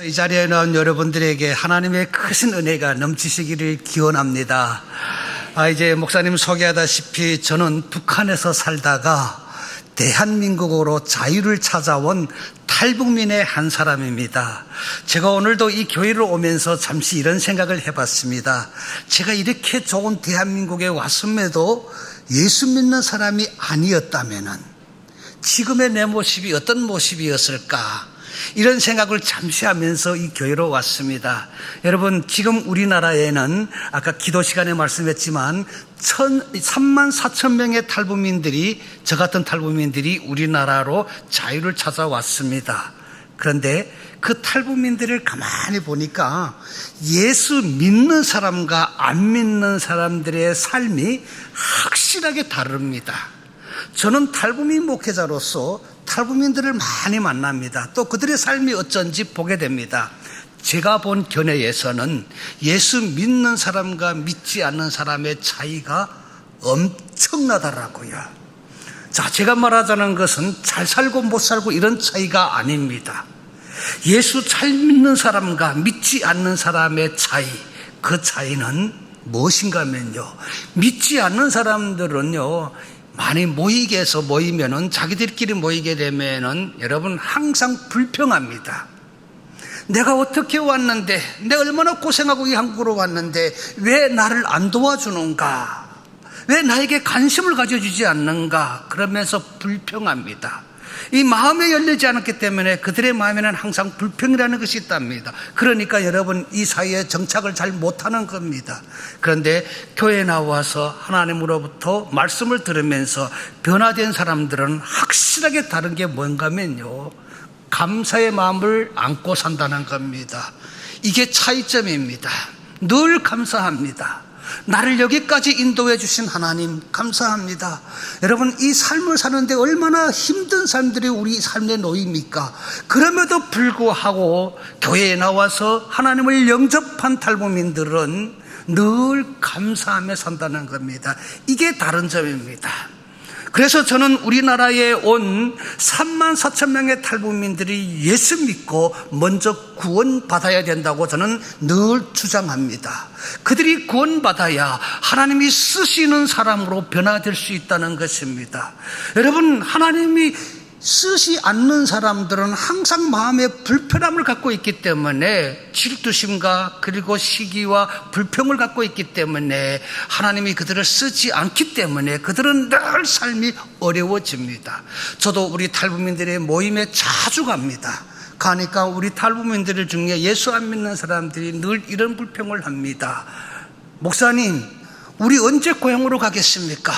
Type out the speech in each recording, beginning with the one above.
이 자리에 나온 여러분들에게 하나님의 크신 은혜가 넘치시기를 기원합니다. 이제 목사님 소개하다시피 저는 북한에서 살다가 대한민국으로 자유를 찾아온 탈북민의 한 사람입니다. 제가 오늘도 이 교회를 오면서 잠시 이런 생각을 해봤습니다. 제가 이렇게 좋은 대한민국에 왔음에도 예수 믿는 사람이 아니었다면 지금의 내 모습이 어떤 모습이었을까, 이런 생각을 잠시 하면서 이 교회로 왔습니다. 여러분, 지금 우리나라에는 아까 기도 시간에 말씀했지만 3만 4천 명의 탈북민들이, 저 같은 탈북민들이 우리나라로 자유를 찾아왔습니다. 그런데 그 탈북민들을 가만히 보니까 예수 믿는 사람과 안 믿는 사람들의 삶이 확실하게 다릅니다. 저는 탈북민 목회자로서 탈북민들을 많이 만납니다. 또 그들의 삶이 어쩐지 보게 됩니다. 제가 본 견해에서는 예수 믿는 사람과 믿지 않는 사람의 차이가 엄청나더라고요. 자, 제가 말하자는 것은 잘 살고 못 살고 이런 차이가 아닙니다. 예수 잘 믿는 사람과 믿지 않는 사람의 차이, 그 차이는 무엇인가 하면요, 믿지 않는 사람들은요, 많이 모이게 해서 모이면은, 자기들끼리 모이게 되면은 여러분 항상 불평합니다. 내가 어떻게 왔는데, 내가 얼마나 고생하고 이 한국으로 왔는데 왜 나를 안 도와주는가, 왜 나에게 관심을 가져주지 않는가, 그러면서 불평합니다. 이 마음에 열리지 않았기 때문에 그들의 마음에는 항상 불평이라는 것이 있답니다. 그러니까 여러분, 이 사회에 정착을 잘 못하는 겁니다. 그런데 교회에 나와서 하나님으로부터 말씀을 들으면서 변화된 사람들은 확실하게 다른 게 뭔가 하면요, 감사의 마음을 안고 산다는 겁니다. 이게 차이점입니다. 늘 감사합니다. 나를 여기까지 인도해 주신 하나님 감사합니다. 여러분, 이 삶을 사는데 얼마나 힘든 삶들이 우리 삶에 놓입니까? 그럼에도 불구하고 교회에 나와서 하나님을 영접한 탈북민들은 늘 감사하며 산다는 겁니다. 이게 다른 점입니다. 그래서 저는 우리나라에 온 3만 4천 명의 탈북민들이 예수 믿고 먼저 구원받아야 된다고 저는 늘 주장합니다. 그들이 구원받아야 하나님이 쓰시는 사람으로 변화될 수 있다는 것입니다. 여러분, 하나님이 쓰시 않는 사람들은 항상 마음에 불편함을 갖고 있기 때문에, 질투심과 그리고 시기와 불평을 갖고 있기 때문에 하나님이 그들을 쓰지 않기 때문에 그들은 늘 삶이 어려워집니다. 저도 우리 탈북민들의 모임에 자주 갑니다. 가니까 우리 탈북민들 중에 예수 안 믿는 사람들이 늘 이런 불평을 합니다. 목사님, 우리 언제 고향으로 가겠습니까?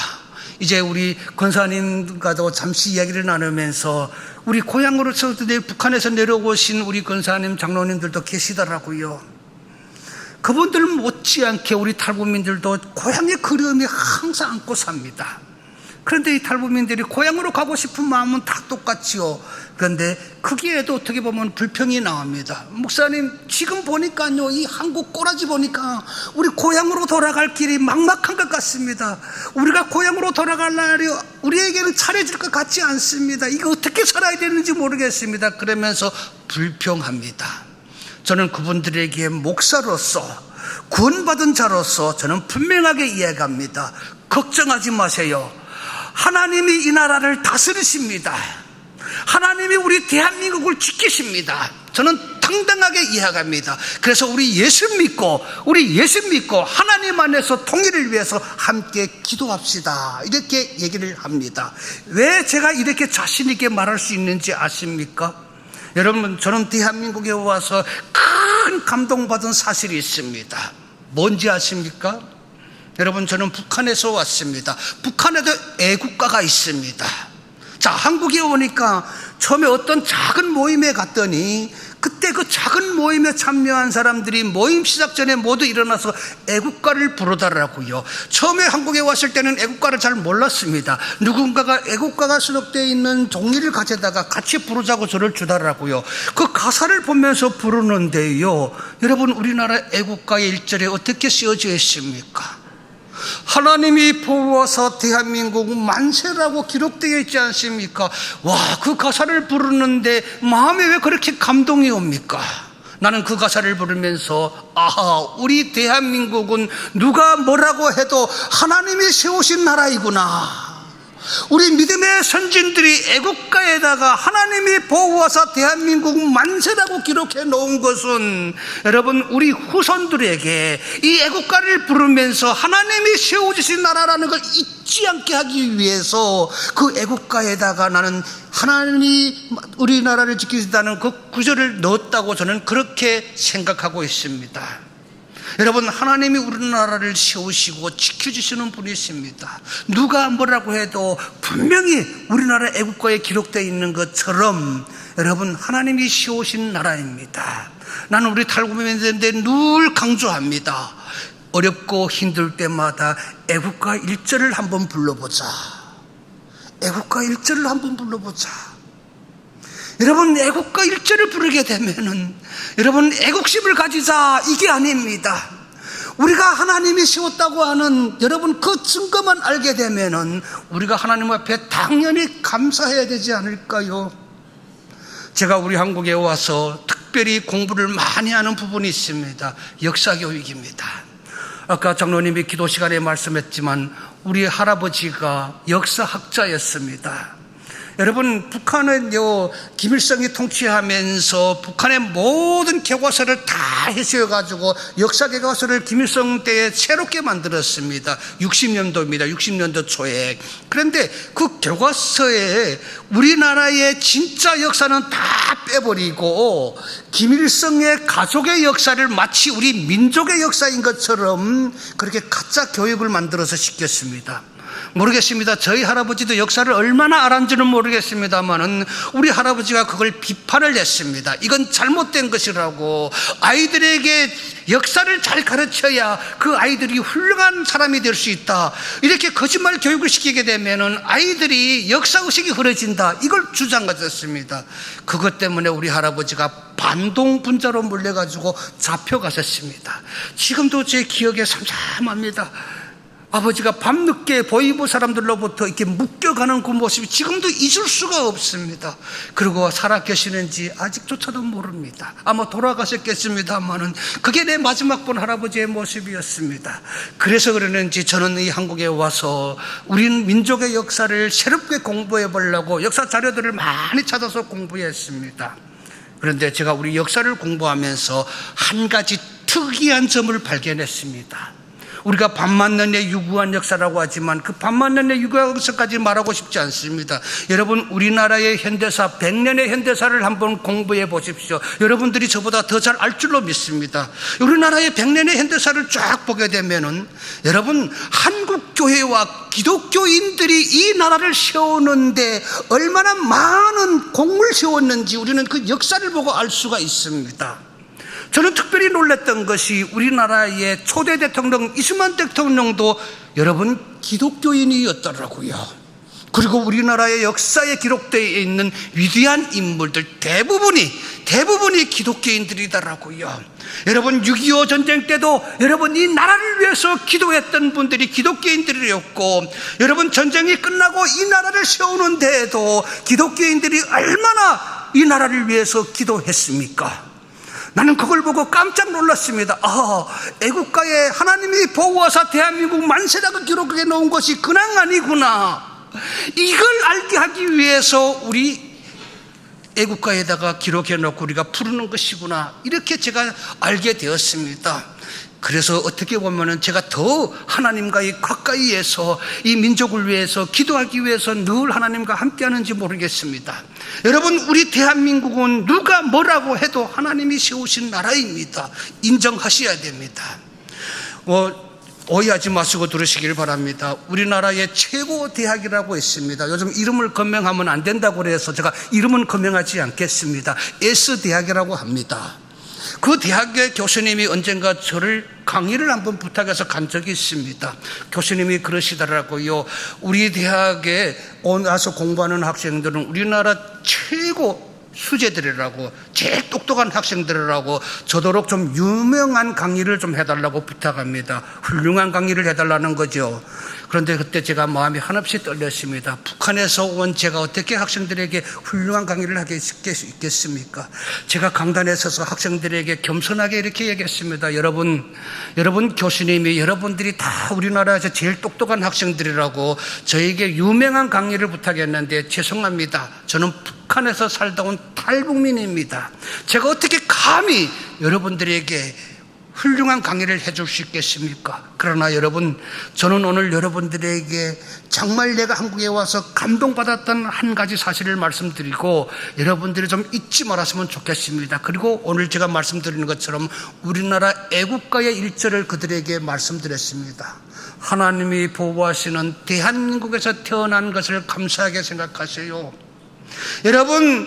이제 우리 권사님과도 잠시 이야기를 나누면서 우리 고향으로 북한에서 내려오신 우리 권사님, 장로님들도 계시더라고요. 그분들 못지않게 우리 탈북민들도 고향의 그리움이 항상 안고 삽니다. 그런데 이 탈북민들이 고향으로 가고 싶은 마음은 다 똑같지요. 그런데 거기에도 어떻게 보면 불평이 나옵니다. 목사님, 지금 보니까요, 이 한국 꼬라지 보니까 우리 고향으로 돌아갈 길이 막막한 것 같습니다. 우리가 고향으로 돌아갈 날이 우리에게는 차려질 것 같지 않습니다. 이거 어떻게 살아야 되는지 모르겠습니다. 그러면서 불평합니다. 저는 그분들에게 목사로서, 구원받은 자로서 저는 분명하게 이야기합니다. 걱정하지 마세요. 하나님이 이 나라를 다스리십니다. 하나님이 우리 대한민국을 지키십니다. 저는 당당하게 이야기합니다. 그래서 우리 예수 믿고 하나님 안에서 통일을 위해서 함께 기도합시다, 이렇게 얘기를 합니다. 왜 제가 이렇게 자신 있게 말할 수 있는지 아십니까? 여러분, 저는 대한민국에 와서 큰 감동받은 사실이 있습니다. 뭔지 아십니까? 여러분, 저는 북한에서 왔습니다. 북한에도 애국가가 있습니다. 자, 한국에 오니까 처음에 어떤 작은 모임에 갔더니 그때 그 작은 모임에 참여한 사람들이 모임 시작 전에 모두 일어나서 애국가를 부르더라고요. 처음에 한국에 왔을 때는 애국가를 잘 몰랐습니다. 누군가가 애국가가 수록되어 있는 종이를 가져다가 같이 부르자고 저를 주더라고요. 그 가사를 보면서 부르는데요, 여러분, 우리나라 애국가의 1절에 어떻게 쓰여져 있습니까? 하나님이 보호하사 대한민국 만세라고 기록되어 있지 않습니까? 와, 그 가사를 부르는데 마음에 왜 그렇게 감동이 옵니까? 나는 그 가사를 부르면서 아하, 우리 대한민국은 누가 뭐라고 해도 하나님이 세우신 나라이구나. 우리 믿음의 선진들이 애국가에다가 하나님이 보호하사 대한민국 만세라고 기록해 놓은 것은 여러분, 우리 후손들에게 이 애국가를 부르면서 하나님이 세워주신 나라라는 걸 잊지 않게 하기 위해서 그 애국가에다가 나는 하나님이 우리나라를 지키신다는 그 구절을 넣었다고 저는 그렇게 생각하고 있습니다. 여러분, 하나님이 우리나라를 세우시고 지켜주시는 분이십니다. 누가 뭐라고 해도 분명히 우리나라 애국가에 기록되어 있는 것처럼 여러분, 하나님이 세우신 나라입니다. 나는 우리 탈구민들인데 늘 강조합니다. 어렵고 힘들 때마다 애국가 1절을 한번 불러보자. 애국가 1절을 한번 불러보자. 여러분, 애국가 1절을 부르게 되면은 여러분, 애국심을 가지자, 이게 아닙니다. 우리가 하나님이 세웠다고 하는 여러분 그 증거만 알게 되면은 우리가 하나님 앞에 당연히 감사해야 되지 않을까요? 제가 우리 한국에 와서 특별히 공부를 많이 하는 부분이 있습니다. 역사교육입니다. 아까 장로님이 기도 시간에 말씀했지만 우리 할아버지가 역사학자였습니다. 여러분, 북한은요, 김일성이 통치하면서 북한의 모든 교과서를 다 해석해가지고 역사 교과서를 김일성 때에 새롭게 만들었습니다. 60년도입니다. 60년도 초에. 그런데 그 교과서에 우리나라의 진짜 역사는 다 빼버리고 김일성의 가족의 역사를 마치 우리 민족의 역사인 것처럼 그렇게 가짜 교육을 만들어서 시켰습니다. 모르겠습니다. 저희 할아버지도 역사를 얼마나 알았는지는 모르겠습니다만은 우리 할아버지가 그걸 비판을 했습니다. 이건 잘못된 것이라고, 아이들에게 역사를 잘 가르쳐야 그 아이들이 훌륭한 사람이 될 수 있다. 이렇게 거짓말 교육을 시키게 되면은 아이들이 역사의식이 흐려진다. 이걸 주장하셨습니다. 그것 때문에 우리 할아버지가 반동분자로 몰려가지고 잡혀가셨습니다. 지금도 제 기억에 삼삼합니다. 아버지가 밤늦게 보이부 사람들로부터 이렇게 묶여가는 그 모습이 지금도 잊을 수가 없습니다. 그리고 살아 계시는지 아직조차도 모릅니다. 아마 돌아가셨겠습니다만은 그게 내 마지막 본 할아버지의 모습이었습니다. 그래서 그러는지 저는 이 한국에 와서 우리 민족의 역사를 새롭게 공부해 보려고 역사 자료들을 많이 찾아서 공부했습니다. 그런데 제가 우리 역사를 공부하면서 한 가지 특이한 점을 발견했습니다. 우리가 반만년의 유구한 역사라고 하지만 그 반만년의 유구한 역사까지 말하고 싶지 않습니다. 여러분, 우리나라의 현대사, 100년의 현대사를 한번 공부해 보십시오. 여러분들이 저보다 더 잘 알 줄로 믿습니다. 우리나라의 100년의 현대사를 쫙 보게 되면은 여러분, 한국교회와 기독교인들이 이 나라를 세우는데 얼마나 많은 공을 세웠는지 우리는 그 역사를 보고 알 수가 있습니다. 저는 특별히 놀랐던 것이 우리나라의 초대 대통령 이승만 대통령도 여러분 기독교인이었더라고요. 그리고 우리나라의 역사에 기록되어 있는 위대한 인물들 대부분이 기독교인들이더라고요. 여러분, 6.25 전쟁 때도 여러분 이 나라를 위해서 기도했던 분들이 기독교인들이었고, 여러분 전쟁이 끝나고 이 나라를 세우는 데에도 기독교인들이 얼마나 이 나라를 위해서 기도했습니까? 나는 그걸 보고 깜짝 놀랐습니다. 애국가에 하나님이 보호하사 대한민국 만세라고 기록해 놓은 것이 그냥 아니구나. 이걸 알게 하기 위해서 우리 애국가에다가 기록해 놓고 우리가 부르는 것이구나. 이렇게 제가 알게 되었습니다. 그래서 어떻게 보면은 제가 더 하나님과의 가까이에서 이 민족을 위해서 기도하기 위해서 늘 하나님과 함께 하는지 모르겠습니다. 여러분, 우리 대한민국은 누가 뭐라고 해도 하나님이 세우신 나라입니다. 인정하셔야 됩니다. 오해하지 마시고 들으시길 바랍니다. 우리나라의 최고 대학이라고 있습니다. 요즘 이름을 거명하면 안 된다고 그래서 제가 이름은 거명하지 않겠습니다. S대학이라고 합니다. 그 대학의 교수님이 언젠가 저를 강의를 한번 부탁해서 간 적이 있습니다. 교수님이 그러시더라고요. 우리 대학에 와서 공부하는 학생들은 우리나라 최고 수재들이라고 제일 똑똑한 학생들이라고 저도록 좀 유명한 강의를 좀 해달라고 부탁합니다. 훌륭한 강의를 해달라는 거죠. 그런데 그때 제가 마음이 한없이 떨렸습니다. 북한에서 온 제가 어떻게 학생들에게 훌륭한 강의를 하게 있겠습니까? 제가 강단에 서서 학생들에게 겸손하게 이렇게 얘기했습니다. 여러분 교수님이 여러분들이 다 우리나라에서 제일 똑똑한 학생들이라고 저에게 유명한 강의를 부탁했는데 죄송합니다. 저는 북한에서 살다 온 탈북민입니다. 제가 어떻게 감히 여러분들에게 훌륭한 강의를 해줄 수 있겠습니까? 그러나 여러분, 저는 오늘 여러분들에게 정말 내가 한국에 와서 감동받았던 한 가지 사실을 말씀드리고 여러분들이 좀 잊지 말았으면 좋겠습니다. 그리고 오늘 제가 말씀드리는 것처럼 우리나라 애국가의 일절을 그들에게 말씀드렸습니다. 하나님이 보호하시는 대한민국에서 태어난 것을 감사하게 생각하세요. 여러분,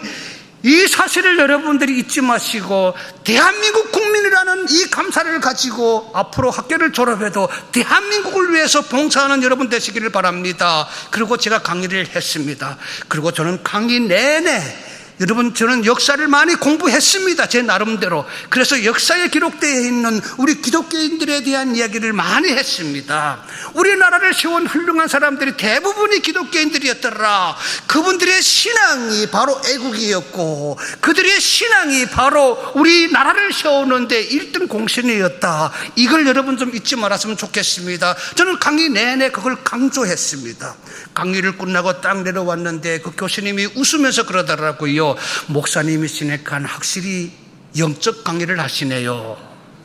이 사실을 여러분들이 잊지 마시고 대한민국 국민이라는 이 감사를 가지고 앞으로 학교를 졸업해도 대한민국을 위해서 봉사하는 여러분 되시기를 바랍니다. 그리고 제가 강의를 했습니다. 그리고 저는 강의 내내 여러분, 저는 역사를 많이 공부했습니다. 제 나름대로. 그래서 역사에 기록되어 있는 우리 기독교인들에 대한 이야기를 많이 했습니다. 우리나라를 세운 훌륭한 사람들이 대부분이 기독교인들이었더라. 그분들의 신앙이 바로 애국이었고 그들의 신앙이 바로 우리나라를 세우는데 1등 공신이었다. 이걸 여러분 좀 잊지 말았으면 좋겠습니다. 저는 강의 내내 그걸 강조했습니다. 강의를 끝나고 딱 내려왔는데 그 교수님이 웃으면서 그러더라고요. 목사님이시니까 확실히 영적 강의를 하시네요.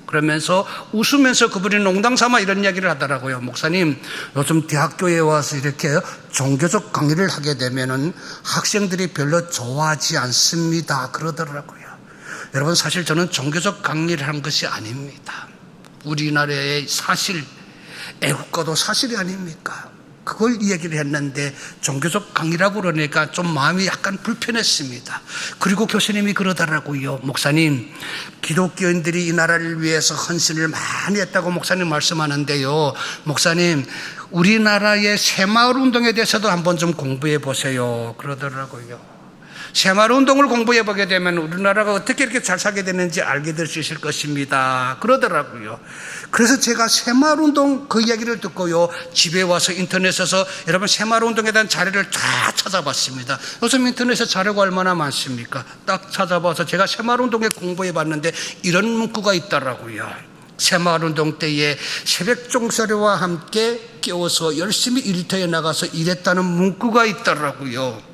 그러면서 웃으면서 그분이 농담삼아 이런 이야기를 하더라고요. 목사님, 요즘 대학교에 와서 이렇게 종교적 강의를 하게 되면은 학생들이 별로 좋아하지 않습니다. 그러더라고요. 여러분, 사실 저는 종교적 강의를 한 것이 아닙니다. 우리나라의 사실, 애국가도 사실이 아닙니까? 그걸 이야기를 했는데 종교적 강의라고 그러니까 좀 마음이 약간 불편했습니다. 그리고 교수님이 그러더라고요. 목사님, 기독교인들이 이 나라를 위해서 헌신을 많이 했다고 목사님 말씀하는데요. 목사님, 우리나라의 새마을운동에 대해서도 한번 좀 공부해 보세요. 그러더라고요. 새마을운동을 공부해 보게 되면 우리나라가 어떻게 이렇게 잘 살게 되는지 알게 될 수 있을 것입니다. 그러더라고요. 그래서 제가 새마을운동 그 이야기를 듣고요, 집에 와서 인터넷에서 여러분 새마을운동에 대한 자료를 다 찾아봤습니다. 요즘 인터넷에 자료가 얼마나 많습니까? 딱 찾아봐서 제가 새마을운동에 공부해 봤는데 이런 문구가 있더라고요. 새마을운동 때에 새벽 종소리와 함께 깨워서 열심히 일터에 나가서 일했다는 문구가 있더라고요.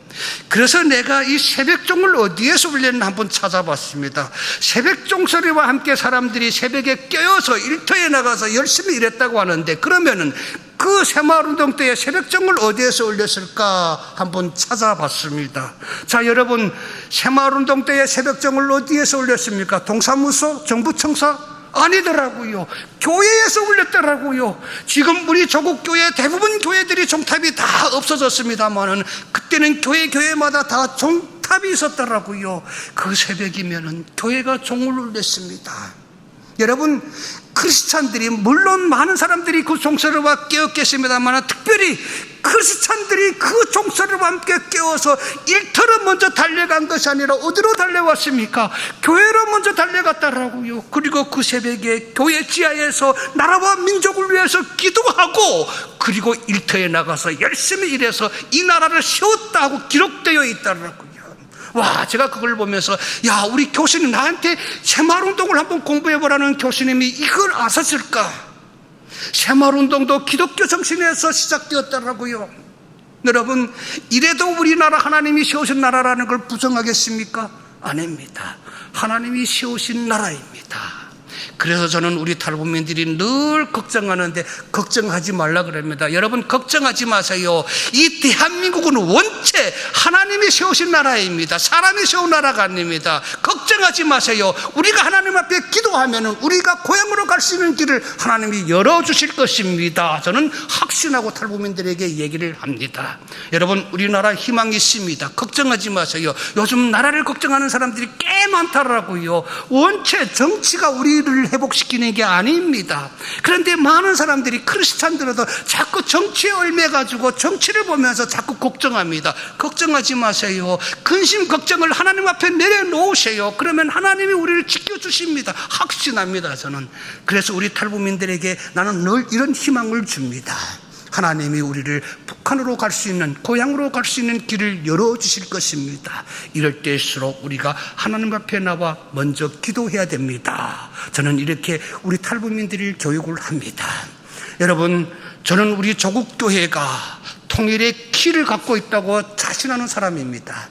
그래서 내가 이 새벽종을 어디에서 울렸나 한번 찾아봤습니다. 새벽종소리와 함께 사람들이 새벽에 깨어서 일터에 나가서 열심히 일했다고 하는데, 그러면은 그 새마을운동 때에 새벽종을 어디에서 울렸을까 한번 찾아봤습니다. 자, 여러분, 새마을운동 때에 새벽종을 어디에서 울렸습니까? 동사무소? 정부청사? 아니더라고요. 교회에서 울렸더라고요. 지금 우리 조국 교회 대부분 교회들이 종탑이 다 없어졌습니다만은 그때는 교회마다 다 종탑이 있었더라고요. 그 새벽이면은 교회가 종을 울렸습니다. 여러분, 크리스찬들이, 물론 많은 사람들이 그 종소리와 깨었겠습니다만 특별히 크리스찬들이 그 종소리와 함께 깨어서 일터로 먼저 달려간 것이 아니라 어디로 달려왔습니까? 교회로 먼저 달려갔더라고요. 그리고 그 새벽에 교회 지하에서 나라와 민족을 위해서 기도하고 그리고 일터에 나가서 열심히 일해서 이 나라를 세웠다고 기록되어 있더라고요. 와, 제가 그걸 보면서, 야, 우리 교수님 나한테 새마을운동을 한번 공부해보라는 교수님이 이걸 아셨을까? 새마을운동도 기독교 정신에서 시작되었더라고요. 여러분, 이래도 우리나라 하나님이 세우신 나라라는 걸 부정하겠습니까? 아닙니다. 하나님이 세우신 나라입니다. 그래서 저는 우리 탈북민들이 늘 걱정하는데 걱정하지 말라 그럽니다. 여러분, 걱정하지 마세요. 이 대한민국은 원체 하나님이 세우신 나라입니다. 사람이 세운 나라가 아닙니다. 걱정하지 마세요. 우리가 하나님 앞에 기도하면은 우리가 고향으로 갈 수 있는 길을 하나님이 열어주실 것입니다. 저는 확신하고 탈북민들에게 얘기를 합니다. 여러분, 우리나라 희망이 있습니다. 걱정하지 마세요. 요즘 나라를 걱정하는 사람들이 꽤 많더라고요. 원체 정치가 우리를 회복시키는 게 아닙니다. 그런데 많은 사람들이 크리스찬들도 자꾸 정치에 얽매가지고 정치를 보면서 자꾸 걱정합니다. 걱정하지 마세요. 근심 걱정을 하나님 앞에 내려놓으세요. 그러면 하나님이 우리를 지켜주십니다. 확신합니다, 저는. 그래서 우리 탈북민들에게 나는 늘 이런 희망을 줍니다. 하나님이 우리를 북한으로 갈 수 있는, 고향으로 갈 수 있는 길을 열어주실 것입니다. 이럴 때일수록 우리가 하나님 앞에 나와 먼저 기도해야 됩니다. 저는 이렇게 우리 탈북민들을 교육을 합니다. 여러분, 저는 우리 조국교회가 통일의 키를 갖고 있다고 자신하는 사람입니다.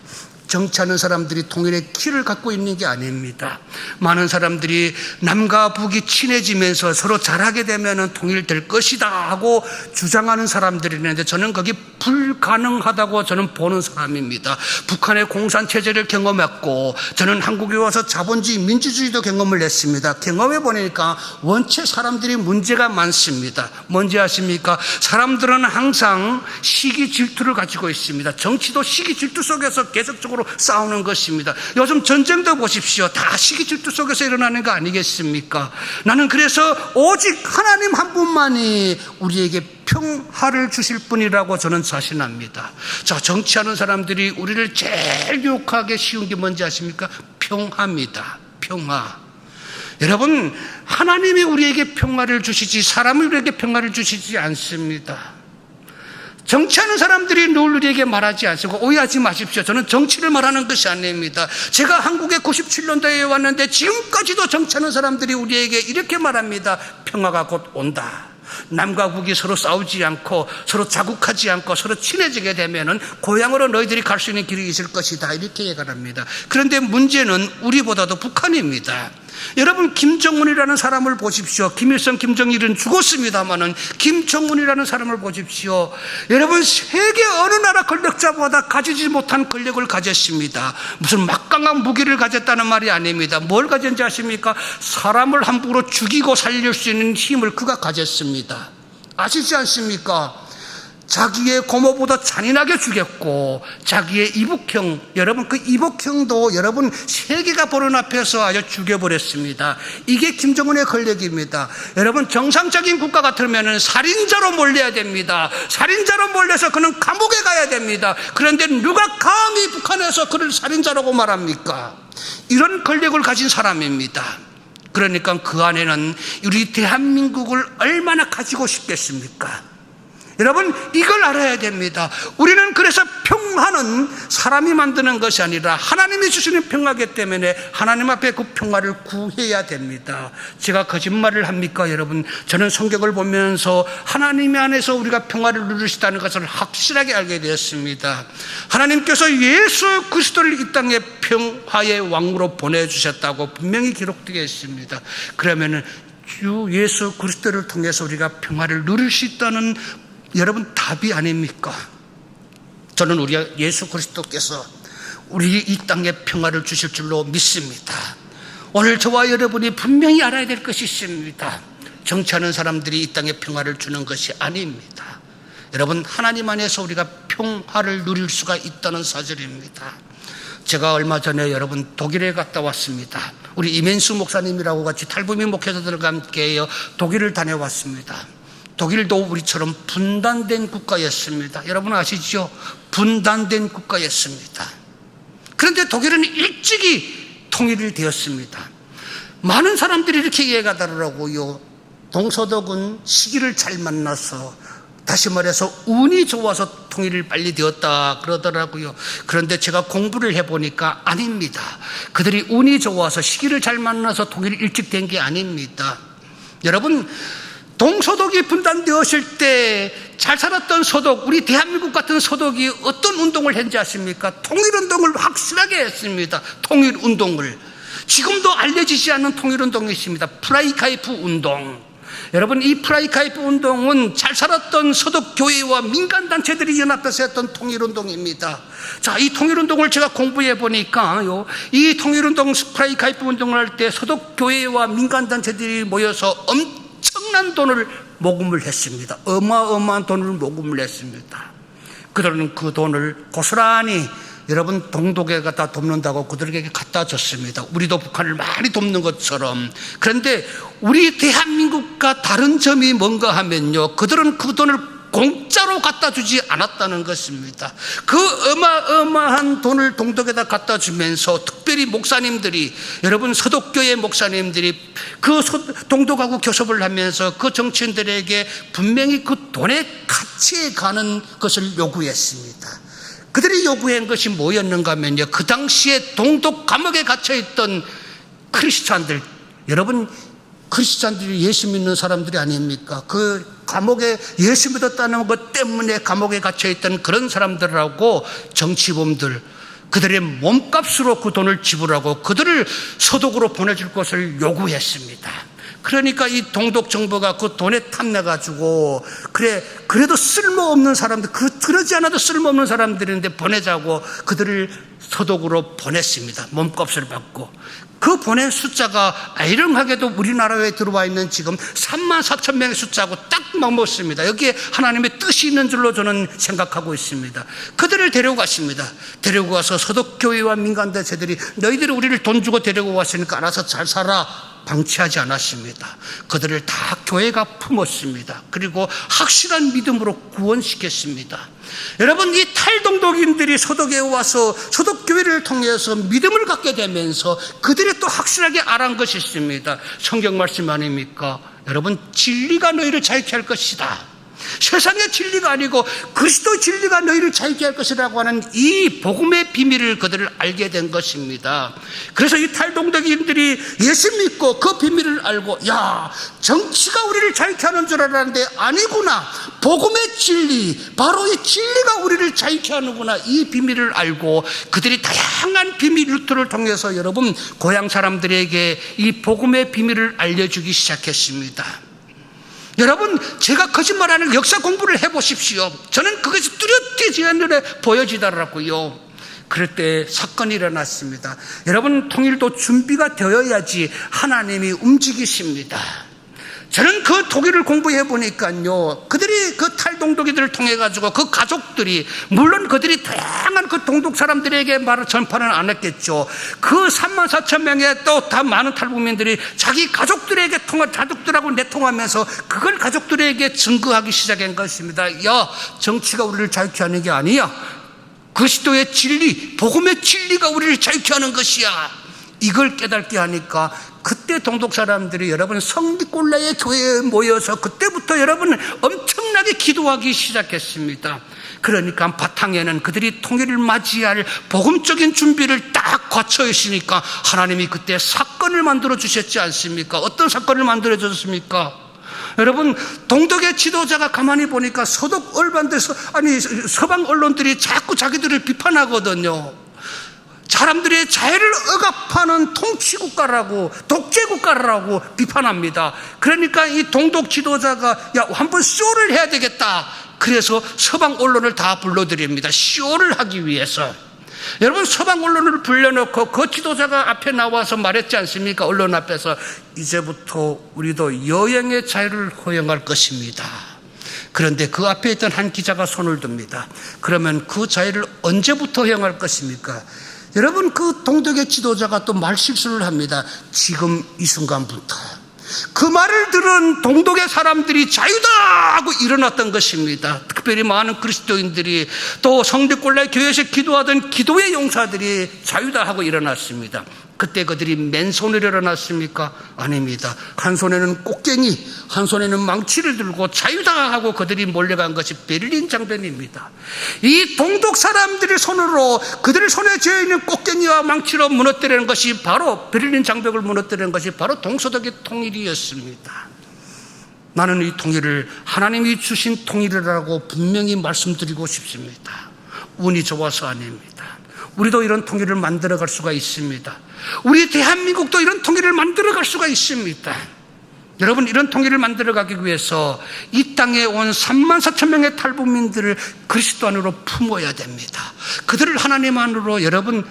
정치하는 사람들이 통일의 키를 갖고 있는 게 아닙니다. 많은 사람들이 남과 북이 친해지면서 서로 잘하게 되면 통일될 것이다 하고 주장하는 사람들이 있는데 저는 거기 불가능하다고 저는 보는 사람입니다. 북한의 공산체제를 경험했고 저는 한국에 와서 자본주의 민주주의도 경험을 했습니다. 경험해 보니까 원체 사람들이 문제가 많습니다. 뭔지 아십니까? 사람들은 항상 시기 질투를 가지고 있습니다. 정치도 시기 질투 속에서 계속적으로 싸우는 것입니다. 요즘 전쟁도 보십시오. 다 시기 질투 속에서 일어나는 거 아니겠습니까? 나는 그래서 오직 하나님 한 분만이 우리에게 평화를 주실 분이라고 저는 자신합니다. 자, 정치하는 사람들이 우리를 제일 유혹하기 쉬운 게 뭔지 아십니까? 평화입니다. 평화. 여러분, 하나님이 우리에게 평화를 주시지 사람이 우리에게 평화를 주시지 않습니다. 정치하는 사람들이 늘 우리에게 말하지 않고 오해하지 마십시오. 저는 정치를 말하는 것이 아닙니다. 제가 한국에 97년도에 왔는데 지금까지도 정치하는 사람들이 우리에게 이렇게 말합니다. 평화가 곧 온다. 남과 북이 서로 싸우지 않고 서로 자국하지 않고 서로 친해지게 되면은 고향으로 너희들이 갈 수 있는 길이 있을 것이다. 이렇게 얘기를 합니다. 그런데 문제는 우리보다도 북한입니다. 여러분, 김정은이라는 사람을 보십시오. 김일성, 김정일은 죽었습니다마는 김정은이라는 사람을 보십시오. 여러분, 세계 어느 나라 권력자보다 가지지 못한 권력을 가졌습니다. 무슨 막강한 무기를 가졌다는 말이 아닙니다. 뭘 가졌는지 아십니까? 사람을 함부로 죽이고 살릴 수 있는 힘을 그가 가졌습니다. 아시지 않습니까? 자기의 고모보다 잔인하게 죽였고 자기의 이복형, 여러분 그 이복형도 여러분 세계가 보는 앞에서 아주 죽여버렸습니다. 이게 김정은의 권력입니다. 여러분, 정상적인 국가 같으면 살인자로 몰려야 됩니다. 살인자로 몰려서 그는 감옥에 가야 됩니다. 그런데 누가 감히 북한에서 그를 살인자라고 말합니까? 이런 권력을 가진 사람입니다. 그러니까 그 안에는 우리 대한민국을 얼마나 가지고 싶겠습니까? 여러분, 이걸 알아야 됩니다. 우리는 그래서 평화는 사람이 만드는 것이 아니라 하나님이 주시는 평화이기 때문에 하나님 앞에 그 평화를 구해야 됩니다. 제가 거짓말을 합니까, 여러분? 저는 성경을 보면서 하나님 안에서 우리가 평화를 누릴 수 있다는 것을 확실하게 알게 되었습니다. 하나님께서 예수 그리스도를 이 땅에 평화의 왕으로 보내주셨다고 분명히 기록되어 있습니다. 그러면 주 예수 그리스도를 통해서 우리가 평화를 누릴 수 있다는 여러분 답이 아닙니까? 저는 우리 예수 그리스도께서 우리 이 땅에 평화를 주실 줄로 믿습니다. 오늘 저와 여러분이 분명히 알아야 될 것이 있습니다. 정치하는 사람들이 이 땅에 평화를 주는 것이 아닙니다. 여러분, 하나님 안에서 우리가 평화를 누릴 수가 있다는 사실입니다. 제가 얼마 전에 여러분 독일에 갔다 왔습니다. 우리 이멘수 목사님이라고 같이 탈북민 목회자들과 함께 독일을 다녀왔습니다. 독일도 우리처럼 분단된 국가였습니다. 여러분 아시죠? 분단된 국가였습니다. 그런데 독일은 일찍이 통일이 되었습니다. 많은 사람들이 이렇게 이해하더라고요. 동서독은 시기를 잘 만나서, 다시 말해서 운이 좋아서 통일이 빨리 되었다 그러더라고요. 그런데 제가 공부를 해보니까 아닙니다. 그들이 운이 좋아서 시기를 잘 만나서 통일이 일찍 된 게 아닙니다. 여러분, 동서독이 분단되었을 때 잘 살았던 서독, 우리 대한민국 같은 서독이 어떤 운동을 했는지 아십니까? 통일운동을 확실하게 했습니다. 통일운동을. 지금도 알려지지 않는 통일운동이 있습니다. 프라이카이프 운동. 여러분, 이 프라이카이프 운동은 잘 살았던 서독 교회와 민간단체들이 연합해서 했던 통일운동입니다. 자, 이 통일운동을 제가 공부해 보니까요, 이 통일운동 프라이카이프 운동을 할 때 서독 교회와 민간단체들이 모여서 엄청난 돈을 모금을 했습니다. 어마어마한 돈을 모금을 했습니다. 그들은 그 돈을 고스란히 여러분 동독에 갖다 돕는다고 그들에게 갖다 줬습니다. 우리도 북한을 많이 돕는 것처럼. 그런데 우리 대한민국과 다른 점이 뭔가 하면요, 그들은 그 돈을 공짜로 갖다 주지 않았다는 것입니다. 그 어마어마한 돈을 동독에다 갖다 주면서 특별히 목사님들이, 여러분 서독교회 목사님들이 그 동독하고 교섭을 하면서 그 정치인들에게 분명히 그 돈의 가치에 가는 것을 요구했습니다. 그들이 요구한 것이 뭐였는가 하면요, 그 당시에 동독 감옥에 갇혀있던 크리스찬들, 여러분 크리스찬들이 예수 믿는 사람들이 아닙니까? 그 감옥에 예수 믿었다는 것 때문에 감옥에 갇혀있던 그런 사람들하고 정치범들, 그들의 몸값으로 그 돈을 지불하고 그들을 서독으로 보내줄 것을 요구했습니다. 그러니까 이 동독 정부가 그 돈에 탐내가지고, 그래도 쓸모없는 사람들, 그러지 않아도 쓸모없는 사람들인데 보내자고 그들을 서독으로 보냈습니다. 몸값을 받고. 그 보낸 숫자가 아이러하게도 우리나라에 들어와 있는 지금 34,000명의 숫자하고 딱 맞먹습니다. 여기에 하나님의 뜻이 있는 줄로 저는 생각하고 있습니다. 그들을 데리고 갔습니다. 데리고 가서 서독교회와 민간단체들이 너희들이 우리를 돈 주고 데리고 왔으니까 알아서 잘 살아, 방치하지 않았습니다. 그들을 다 교회가 품었습니다. 그리고 확실한 믿음으로 구원시켰습니다. 여러분, 이 탈동독인들이 서독에 와서 서독교회를 통해서 믿음을 갖게 되면서 그들이 또 확실하게 알은 것이 있습니다. 성경 말씀 아닙니까? 여러분, 진리가 너희를 자유케 할 것이다. 세상의 진리가 아니고 그리스도 진리가 너희를 자유케 할 것이라고 하는 이 복음의 비밀을 그들을 알게 된 것입니다. 그래서 이 탈동독인들이 예수 믿고 그 비밀을 알고, 야, 정치가 우리를 자유케 하는 줄 알았는데 아니구나, 복음의 진리, 바로 이 진리가 우리를 자유케 하는구나, 이 비밀을 알고 그들이 다양한 비밀 루트를 통해서 여러분 고향 사람들에게 이 복음의 비밀을 알려주기 시작했습니다. 여러분, 제가 거짓말하는 역사 공부를 해보십시오. 저는 그것이 뚜렷이 제 눈에 보여지더라고요. 그럴 때 사건이 일어났습니다. 여러분, 통일도 준비가 되어야지 하나님이 움직이십니다. 저는 그 독일을 공부해 보니까요, 그들이 그 탈동독이들을 통해 가지고 그 가족들이, 물론 그들이 다양한 그 동독 사람들에게 말을 전파는 안 했겠죠. 그 34,000명의 또 다 많은 탈북민들이 자기 가족들에게 가족들하고 내통하면서 그걸 가족들에게 증거하기 시작한 것입니다. 야, 정치가 우리를 자유케 하는 게 아니야. 그리스도의 진리, 복음의 진리가 우리를 자유케 하는 것이야. 이걸 깨닫게 하니까 그때 동독 사람들이 여러분 성리꼴라의 교회에 모여서 그때부터 여러분 엄청나게 기도하기 시작했습니다. 그러니까 바탕에는 그들이 통일을 맞이할 복음적인 준비를 딱 갖춰 있으니까 하나님이 그때 사건을 만들어 주셨지 않습니까? 어떤 사건을 만들어 주셨습니까? 여러분, 동독의 지도자가 가만히 보니까 서독 얼반들에서, 아니 서방 언론들이 자꾸 자기들을 비판하거든요. 사람들의 자유를 억압하는 통치국가라고, 독재국가라고 비판합니다. 그러니까 이 동독 지도자가, 야, 한번 쇼를 해야 되겠다. 그래서 서방 언론을 다 불러들입니다. 쇼를 하기 위해서. 여러분, 서방 언론을 불러놓고 그 지도자가 앞에 나와서 말했지 않습니까? 언론 앞에서 이제부터 우리도 여행의 자유를 허용할 것입니다. 그런데 그 앞에 있던 한 기자가 손을 듭니다. 그러면 그 자유를 언제부터 허용할 것입니까? 여러분, 그 동독의 지도자가 또 말실수를 합니다. 지금 이 순간부터. 그 말을 들은 동독의 사람들이 자유다 하고 일어났던 것입니다. 특별히 많은 그리스도인들이, 또 성리꼴라의 교회에서 기도하던 기도의 용사들이 자유다 하고 일어났습니다. 그때 그들이 맨손으로 일어났습니까? 아닙니다. 한 손에는 꽃갱이, 한 손에는 망치를 들고 자유다 하고 그들이 몰려간 것이 베를린 장벽입니다. 이 동독 사람들의 손으로, 그들의 손에 쥐어있는 꽃갱이와 망치로 무너뜨리는 것이 바로, 베를린 장벽을 무너뜨리는 것이 바로 동서독의 통일이었습니다. 나는 이 통일을 하나님이 주신 통일이라고 분명히 말씀드리고 싶습니다. 운이 좋아서 아닙니다. 우리도 이런 통일을 만들어갈 수가 있습니다. 우리 대한민국도 이런 통일을 만들어갈 수가 있습니다. 여러분, 이런 통일을 만들어가기 위해서 이 땅에 온 34,000명의 탈북민들을 그리스도 안으로 품어야 됩니다. 그들을 하나님 안으로 여러분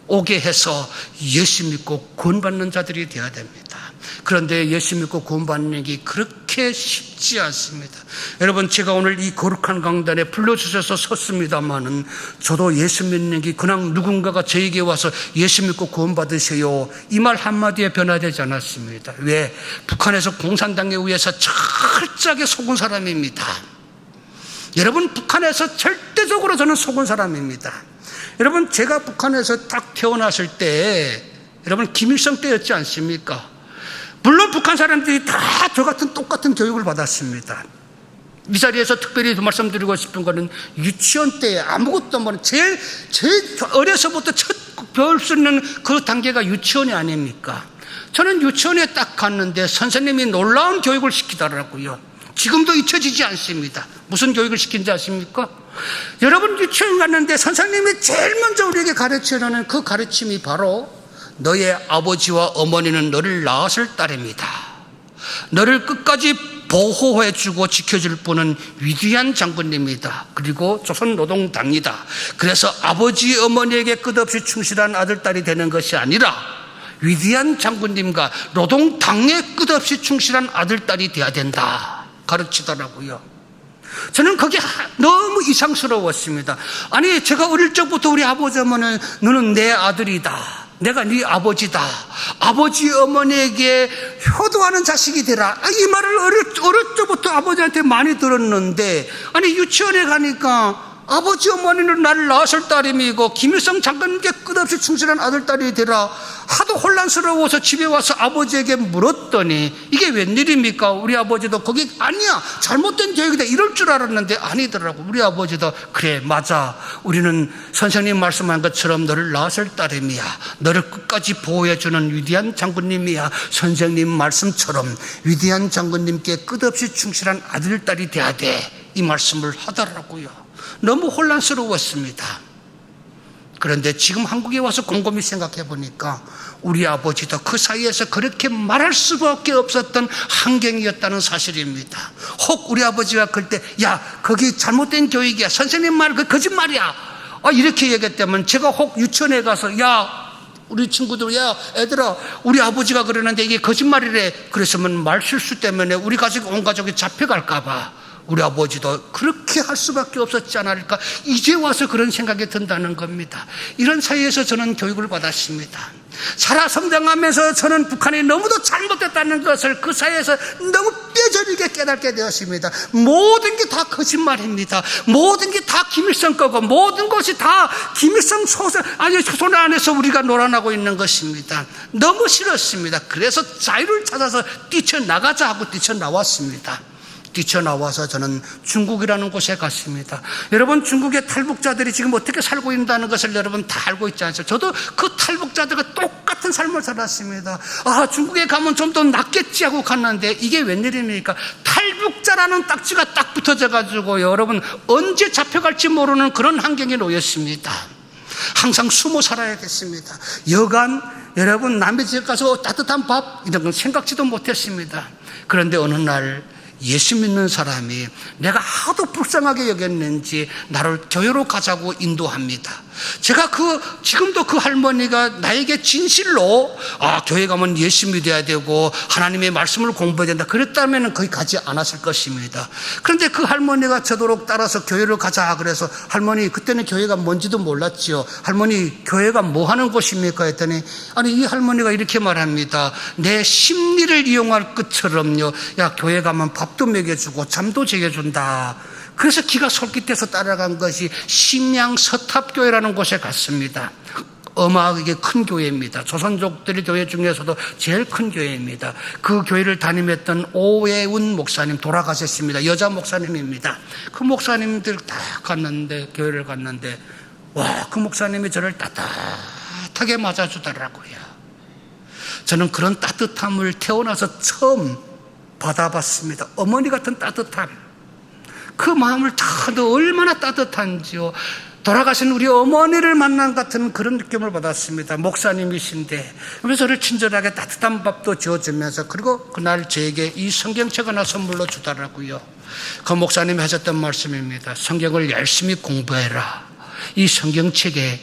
오게 해서 예수 믿고 구원받는 자들이 되어야 됩니다. 그런데 예수 믿고 구원받는 게 그렇게 그렇게 쉽지 않습니다. 여러분, 제가 오늘 이 거룩한 강단에 불러주셔서 섰습니다마는 저도 예수 믿는 게 그냥 누군가가 저에게 와서 예수 믿고 구원받으세요 이 말 한마디에 변화되지 않았습니다. 왜? 북한에서 공산당에 의해서 철저하게 속은 사람입니다. 여러분, 북한에서 절대적으로 저는 속은 사람입니다. 여러분, 제가 북한에서 딱 태어났을 때 여러분 김일성 때였지 않습니까? 물론 북한 사람들이 다 저 같은 똑같은 교육을 받았습니다. 이 자리에서 특별히 말씀드리고 싶은 것은 유치원 때 아무것도 모르는 제일 어려서부터 첫 배울 수 있는 그 단계가 유치원이 아닙니까? 저는 유치원에 딱 갔는데 선생님이 놀라운 교육을 시키더라고요. 지금도 잊혀지지 않습니다. 무슨 교육을 시킨지 아십니까? 여러분, 유치원 갔는데 선생님이 제일 먼저 우리에게 가르치려는 그 가르침이 바로 너의 아버지와 어머니는 너를 낳았을 딸입니다. 너를 끝까지 보호해주고 지켜줄 분은 위대한 장군님이다. 그리고 조선노동당이다. 그래서 아버지 어머니에게 끝없이 충실한 아들, 딸이 되는 것이 아니라 위대한 장군님과 노동당에 끝없이 충실한 아들, 딸이 돼야 된다 가르치더라고요. 저는 그게 너무 이상스러웠습니다. 아니, 제가 어릴 적부터 우리 아버지 어머니는 너는 내 아들이다, 내가 네 아버지다, 아버지 어머니에게 효도하는 자식이 되라, 이 말을 어릴 적부터 아버지한테 많이 들었는데, 아니 유치원에 가니까 아버지 어머니는 나를 낳았을 딸임이고 김일성 장군님께 끝없이 충실한 아들, 딸이 되라 하도 혼란스러워서 집에 와서 아버지에게 물었더니 이게 웬일입니까? 우리 아버지도 거기 아니야, 잘못된 교육이다 이럴 줄 알았는데 아니더라고. 우리 아버지도 그래, 맞아, 우리는 선생님 말씀한 것처럼 너를 낳았을 딸임이야, 너를 끝까지 보호해주는 위대한 장군님이야, 선생님 말씀처럼 위대한 장군님께 끝없이 충실한 아들, 딸이 돼야 돼, 이 말씀을 하더라고요. 너무 혼란스러웠습니다. 그런데 지금 한국에 와서 곰곰이 생각해 보니까 우리 아버지도 그 사이에서 그렇게 말할 수밖에 없었던 환경이었다는 사실입니다. 혹 우리 아버지가 그때 야, 거기 잘못된 교육이야, 선생님 말 그 거짓말이야, 이렇게 얘기했다면 제가 혹 유치원에 가서 야, 우리 친구들, 야 애들아, 우리 아버지가 그러는데 이게 거짓말이래 그랬으면 말 실수 때문에 우리 가족, 온 가족이 잡혀갈까 봐 우리 아버지도 그렇게 할 수밖에 없었지 않을까, 이제 와서 그런 생각이 든다는 겁니다. 이런 사이에서 저는 교육을 받았습니다. 살아 성장하면서 저는 북한이 너무도 잘못됐다는 것을 그 사이에서 너무 뼈저리게 깨닫게 되었습니다. 모든 게 다 거짓말입니다. 모든 게 다 김일성 거고 모든 것이 다 김일성 소설, 아니 손 안에서 우리가 놀아나고 있는 것입니다. 너무 싫었습니다. 그래서 자유를 찾아서 뛰쳐나가자 하고 뛰쳐나왔습니다. 뛰쳐나와서 저는 중국이라는 곳에 갔습니다. 여러분, 중국의 탈북자들이 지금 어떻게 살고 있다는 것을 여러분 다 알고 있지 않습니까? 저도 그 탈북자들과 똑같은 삶을 살았습니다. 중국에 가면 좀 더 낫겠지 하고 갔는데 이게 웬일입니까? 탈북자라는 딱지가 딱 붙어져 가지고 여러분 언제 잡혀갈지 모르는 그런 환경에 놓였습니다. 항상 숨어 살아야 됐습니다. 여간 여러분 남의 집 가서 따뜻한 밥 이런 건 생각지도 못했습니다. 그런데 어느 날 예수 믿는 사람이 내가 하도 불쌍하게 여겼는지 나를 교회로 가자고 인도합니다. 제가 지금도 그 할머니가 나에게 진실로 교회 가면 예수 믿어야 되고 하나님의 말씀을 공부해야 된다 그랬다면 거기 가지 않았을 것입니다. 그런데 그 할머니가 저도록 따라서 교회를 가자 그래서, 할머니 그때는 교회가 뭔지도 몰랐지요. 할머니 교회가 뭐 하는 곳입니까 했더니, 아니 이 할머니가 이렇게 말합니다. 내 심리를 이용할 것처럼요, 야 교회 가면 밥도 먹여주고 잠도 재겨준다. 그래서 기가 솔깃해서 따라간 것이 심양 서탑교회라는 곳에 갔습니다. 어마하게 큰 교회입니다. 조선족들의 교회 중에서도 제일 큰 교회입니다. 그 교회를 담임했던 오해운 목사님 돌아가셨습니다. 여자 목사님입니다. 그 목사님들 다 갔는데, 교회를 갔는데 그 목사님이 저를 따뜻하게 맞아주더라고요. 저는 그런 따뜻함을 태어나서 처음 받아봤습니다. 어머니 같은 따뜻함. 그 마음을 다 얼마나 따뜻한지요. 돌아가신 우리 어머니를 만난 같은 그런 느낌을 받았습니다. 목사님이신데 그래서 저를 친절하게 따뜻한 밥도 지어주면서, 그리고 그날 저에게 이 성경책 하나 선물로 주더라고요. 그 목사님이 하셨던 말씀입니다. 성경을 열심히 공부해라. 이 성경책에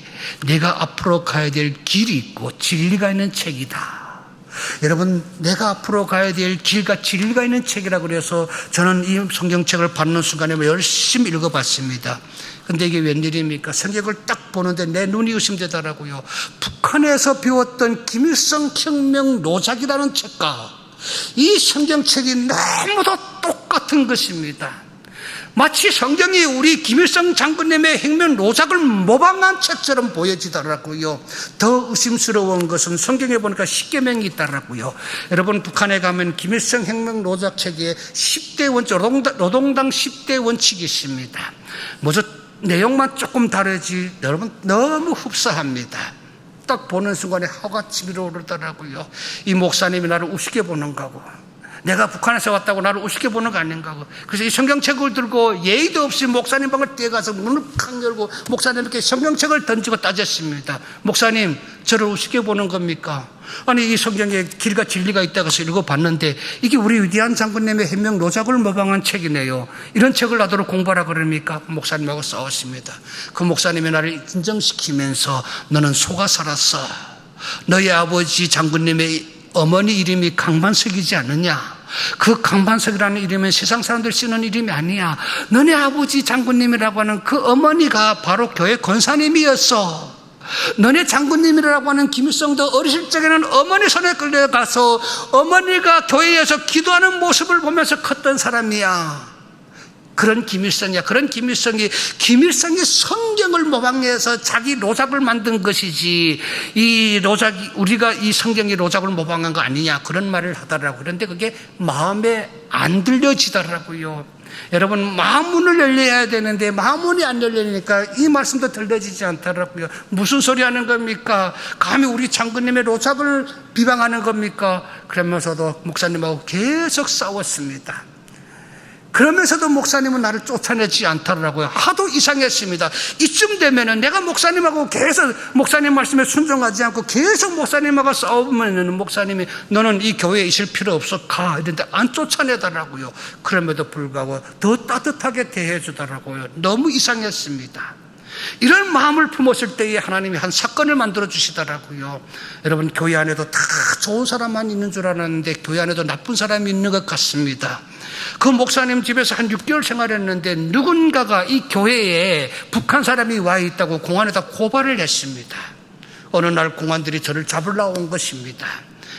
내가 앞으로 가야 될 길이 있고 진리가 있는 책이다. 여러분, 내가 앞으로 가야 될 길과 진리가 있는 책이라고 그래서 저는 이 성경책을 받는 순간에 열심히 읽어봤습니다. 근데 이게 웬일입니까? 성경을 딱 보는데 내 눈이 의심되더라고요. 북한에서 배웠던 김일성 혁명 노작이라는 책과 이 성경책이 너무도 똑같은 것입니다. 마치 성경이 우리 김일성 장군님의 혁명 노작을 모방한 책처럼 보여지더라고요. 더 의심스러운 것은 성경에 보니까 10계명이 있더라고요. 여러분, 북한에 가면 김일성 혁명 노작 책에 10대 원칙, 노동당 10대 원칙이 있습니다. 먼저 내용만 조금 다르지 여러분 너무 흡사합니다. 딱 보는 순간에 하가 치밀어 오르더라고요. 이 목사님이 나를 우습게 보는 거고, 내가 북한에서 왔다고 나를 우습게 보는 거 아닌가 하고, 그래서 이 성경책을 들고 예의도 없이 목사님 방을 뛰어가서 문을 칵 열고 목사님께 성경책을 던지고 따졌습니다. 목사님, 저를 우습게 보는 겁니까? 아니, 이 성경에 길과 진리가 있다고 해서 읽어봤는데 이게 우리 위대한 장군님의 혁명 노작을 모방한 책이네요. 이런 책을 놔두고 공부하라 그럽니까? 목사님하고 싸웠습니다. 그 목사님이 나를 인정시키면서 너는 속아 살았어. 너희 아버지 장군님의 어머니 이름이 강반석이지 않느냐? 그 강반석이라는 이름은 세상 사람들 쓰는 이름이 아니야. 너네 아버지 장군님이라고 하는 그 어머니가 바로 교회 권사님이었어. 너네 장군님이라고 하는 김일성도 어리실 적에는 어머니 손에 끌려가서 어머니가 교회에서 기도하는 모습을 보면서 컸던 사람이야. 그런 김일성이야. 그런 김일성이 성경을 모방해서 자기 노작을 만든 것이지, 이 노작이, 우리가 이 성경이 노작을 모방한 거 아니냐, 그런 말을 하더라고요. 그런데 그게 마음에 안 들려지더라고요. 여러분, 마음문을 열려야 되는데 마음문이 안 열리니까 이 말씀도 들려지지 않더라고요. 무슨 소리 하는 겁니까? 감히 우리 장군님의 노작을 비방하는 겁니까? 그러면서도 목사님하고 계속 싸웠습니다. 그러면서도 목사님은 나를 쫓아내지 않더라고요. 하도 이상했습니다. 이쯤 되면은 내가 목사님하고 계속 목사님 말씀에 순종하지 않고 계속 목사님하고 싸우면은 목사님이 너는 이 교회에 있을 필요 없어, 가, 이런데 안 쫓아내더라고요. 그럼에도 불구하고 더 따뜻하게 대해주더라고요. 너무 이상했습니다. 이런 마음을 품었을 때에 하나님이 한 사건을 만들어 주시더라고요. 여러분, 교회 안에도 다 좋은 사람만 있는 줄 알았는데 교회 안에도 나쁜 사람이 있는 것 같습니다. 그 목사님 집에서 한 6개월 생활했는데 누군가가 이 교회에 북한 사람이 와 있다고 공안에다 고발을 했습니다. 어느 날 공안들이 저를 잡으러 온 것입니다.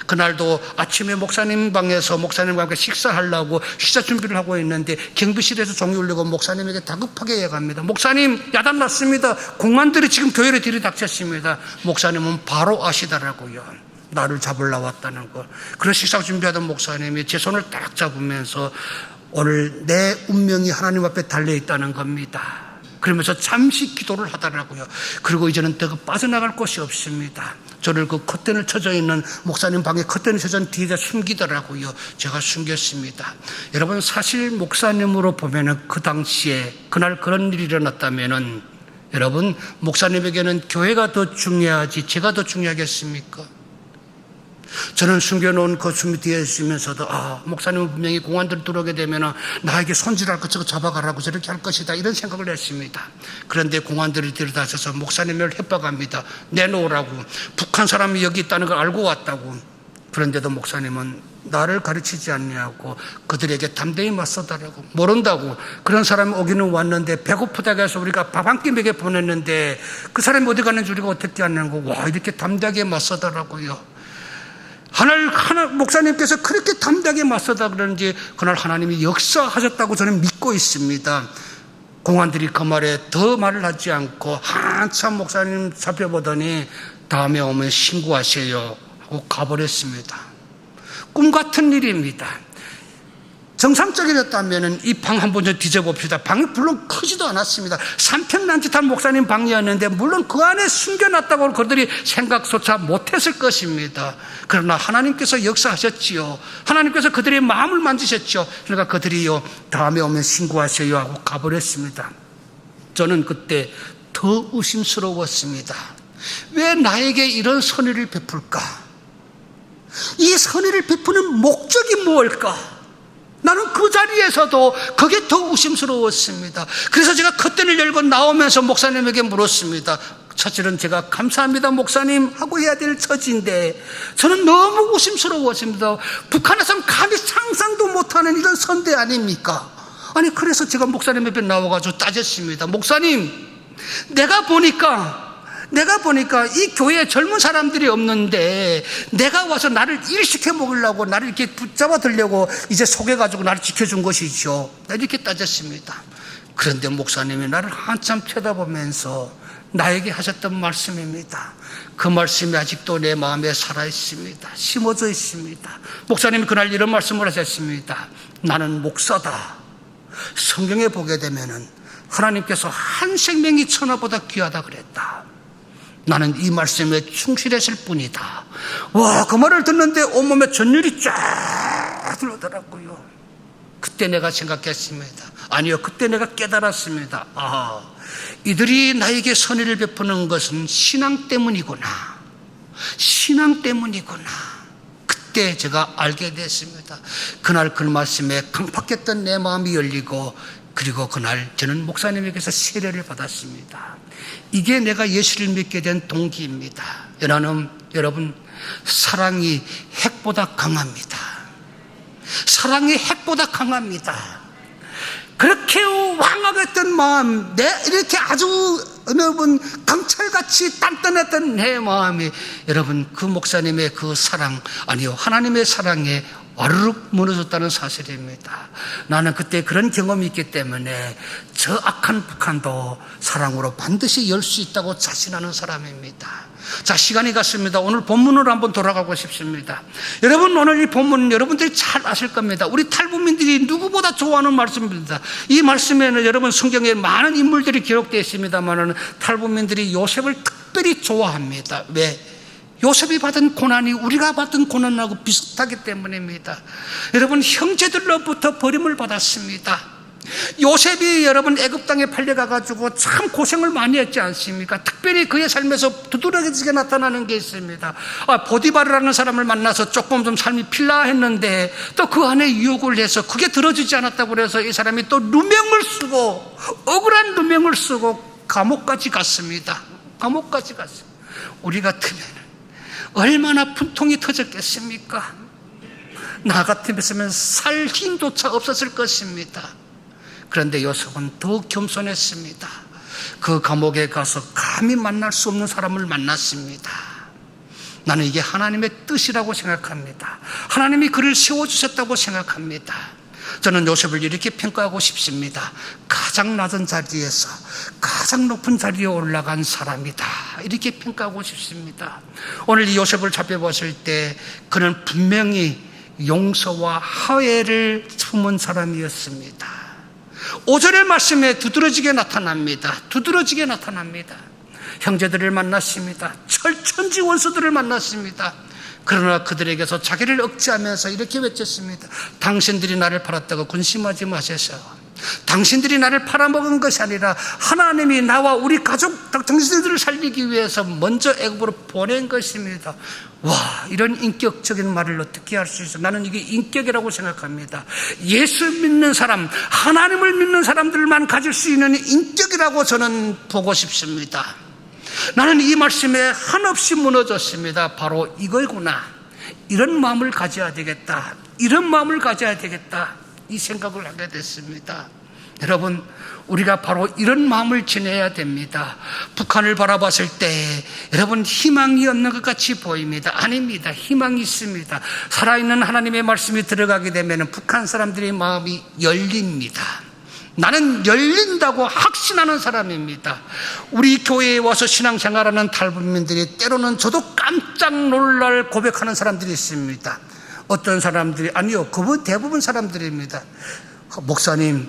그날도 아침에 목사님 방에서 목사님과 함께 식사하려고 식사 준비를 하고 있는데 경비실에서 종이 울리고 목사님에게 다급하게 얘기합니다. 목사님, 야단 났습니다. 공안들이 지금 교회를 들이닥쳤습니다. 목사님은 바로 아시더라고요. 나를 잡으러 왔다는 거. 그런 식사 준비하던 목사님이 제 손을 딱 잡으면서 오늘 내 운명이 하나님 앞에 달려있다는 겁니다. 그러면서 잠시 기도를 하더라고요. 그리고 이제는 더 빠져나갈 곳이 없습니다. 저를 그 커튼을 쳐져 있는 목사님 방에 커튼을 쳐져 있는 뒤에다 숨기더라고요. 제가 숨겼습니다. 여러분, 사실 목사님으로 보면은 그 당시에 그날 그런 일이 일어났다면은 여러분, 목사님에게는 교회가 더 중요하지 제가 더 중요하겠습니까? 저는 숨겨놓은 그 숨이 뒤에 있으면서도 목사님은 분명히 공안들 들어오게 되면 나에게 손질할 것 저거 잡아가라고 저렇게 할 것이다, 이런 생각을 했습니다. 그런데 공안들이 들여다셔서 목사님을 협박합니다. 내놓으라고. 북한 사람이 여기 있다는 걸 알고 왔다고. 그런데도 목사님은 나를 가르치지 않냐고 그들에게 담대히 맞서달라고. 모른다고. 그런 사람이 오기는 왔는데 배고프다고 해서 우리가 밥 한 끼 먹여 보냈는데 그 사람이 어디 가는지 우리가 어떻게 아냐고. 와, 이렇게 담대하게 맞서달라고요. 하나 목사님께서 그렇게 담대하게 맞서다 그러는지 그날 하나님이 역사하셨다고 저는 믿고 있습니다. 공안들이 그 말에 더 말을 하지 않고 한참 목사님 살펴보더니 다음에 오면 신고하세요 하고 가버렸습니다. 꿈 같은 일입니다. 정상적이었다면 이 방 한번 좀 뒤져봅시다. 방이 물론 크지도 않았습니다. 3평 남짓한 목사님 방이었는데 물론 그 안에 숨겨놨다고 그들이 생각조차 못했을 것입니다. 그러나 하나님께서 역사하셨지요. 하나님께서 그들의 마음을 만지셨죠. 그러니까 그들이요, 다음에 오면 신고하세요 하고 가버렸습니다. 저는 그때 더 의심스러웠습니다. 왜 나에게 이런 선의를 베풀까? 이 선의를 베푸는 목적이 무엇일까? 나는 그 자리에서도 그게 더 의심스러웠습니다. 그래서 제가 커튼을 열고 나오면서 목사님에게 물었습니다. 사실은 제가 감사합니다 목사님 하고 해야 될 처지인데 저는 너무 의심스러웠습니다. 북한에서는 감히 상상도 못하는 이런 선대 아닙니까? 아니 그래서 제가 목사님 옆에 나와가지고 따졌습니다. 목사님, 내가 보니까 이 교회에 젊은 사람들이 없는데 내가 와서 나를 일시켜 먹으려고 나를 이렇게 붙잡아 들려고 이제 속여가지고 나를 지켜준 것이죠. 이렇게 따졌습니다. 그런데 목사님이 나를 한참 쳐다보면서 나에게 하셨던 말씀입니다. 그 말씀이 아직도 내 마음에 살아있습니다. 심어져 있습니다. 목사님이 그날 이런 말씀을 하셨습니다. 나는 목사다. 성경에 보게 되면은 하나님께서 한 생명이 천하보다 귀하다 그랬다. 나는 이 말씀에 충실했을 뿐이다. 와, 그 말을 듣는데 온몸에 전율이 쫙 들어오더라고요. 그때 내가 생각했습니다. 아니요, 그때 내가 깨달았습니다. 이들이 나에게 선의를 베푸는 것은 신앙 때문이구나. 신앙 때문이구나. 그때 제가 알게 됐습니다. 그날 그 말씀에 강팍했던 내 마음이 열리고, 그리고 그날 저는 목사님에게서 세례를 받았습니다. 이게 내가 예수를 믿게 된 동기입니다. 여러분, 사랑이 핵보다 강합니다. 사랑이 핵보다 강합니다. 그렇게 왕하겠던 마음, 이렇게 아주 여러분 강철같이 단단했던 내 마음이 여러분 그 목사님의 그 사랑, 아니요, 하나님의 사랑에 와르륵 무너졌다는 사실입니다. 나는 그때 그런 경험이 있기 때문에 저 악한 북한도 사랑으로 반드시 열 수 있다고 자신하는 사람입니다. 자, 시간이 갔습니다. 오늘 본문으로 한번 돌아가고 싶습니다. 여러분, 오늘 이 본문은 여러분들이 잘 아실 겁니다. 우리 탈북민들이 누구보다 좋아하는 말씀입니다. 이 말씀에는 여러분 성경에 많은 인물들이 기록되어 있습니다만 탈북민들이 요셉을 특별히 좋아합니다. 왜? 요셉이 받은 고난이 우리가 받은 고난하고 비슷하기 때문입니다. 여러분, 형제들로부터 버림을 받았습니다. 요셉이 여러분 애굽 땅에 팔려가가지고 참 고생을 많이 했지 않습니까? 특별히 그의 삶에서 두드러지게 나타나는 게 있습니다. 보디바르라는 사람을 만나서 조금 좀 삶이 필라했는데 또 그 안에 유혹을 해서 그게 들어지지 않았다고 그래서 이 사람이 또 누명을 쓰고, 억울한 누명을 쓰고 감옥까지 갔습니다. 감옥까지 갔습니다. 우리 같으면 얼마나 분통이 터졌겠습니까? 나 같으면 살 힘조차 없었을 것입니다. 그런데 요셉은 더 겸손했습니다. 그 감옥에 가서 감히 만날 수 없는 사람을 만났습니다. 나는 이게 하나님의 뜻이라고 생각합니다. 하나님이 그를 세워주셨다고 생각합니다. 저는 요셉을 이렇게 평가하고 싶습니다. 가장 낮은 자리에서 가장 높은 자리에 올라간 사람이다, 이렇게 평가하고 싶습니다. 오늘 이 요셉을 살펴봤을 때 그는 분명히 용서와 화해를 품은 사람이었습니다. 5절의 말씀에 두드러지게 나타납니다. 두드러지게 나타납니다. 형제들을 만났습니다. 철천지 원수들을 만났습니다. 그러나 그들에게서 자기를 억제하면서 이렇게 외쳤습니다. 당신들이 나를 팔았다고 근심하지 마세요. 당신들이 나를 팔아먹은 것이 아니라 하나님이 나와 우리 가족, 당신들을 살리기 위해서 먼저 애굽으로 보낸 것입니다. 와, 이런 인격적인 말을 어떻게 할 수 있어? 나는 이게 인격이라고 생각합니다. 예수 믿는 사람, 하나님을 믿는 사람들만 가질 수 있는 인격이라고 저는 보고 싶습니다. 나는 이 말씀에 한없이 무너졌습니다. 바로 이거구나. 이런 마음을 가져야 되겠다. 이런 마음을 가져야 되겠다. 이 생각을 하게 됐습니다. 여러분, 우리가 바로 이런 마음을 지내야 됩니다. 북한을 바라봤을 때 여러분 희망이 없는 것 같이 보입니다. 아닙니다. 희망이 있습니다. 살아있는 하나님의 말씀이 들어가게 되면 북한 사람들의 마음이 열립니다. 나는 열린다고 확신하는 사람입니다. 우리 교회에 와서 신앙생활하는 탈북민들이 때로는 저도 깜짝 놀랄 고백하는 사람들이 있습니다. 어떤 사람들이, 아니요, 대부분 사람들입니다. 목사님,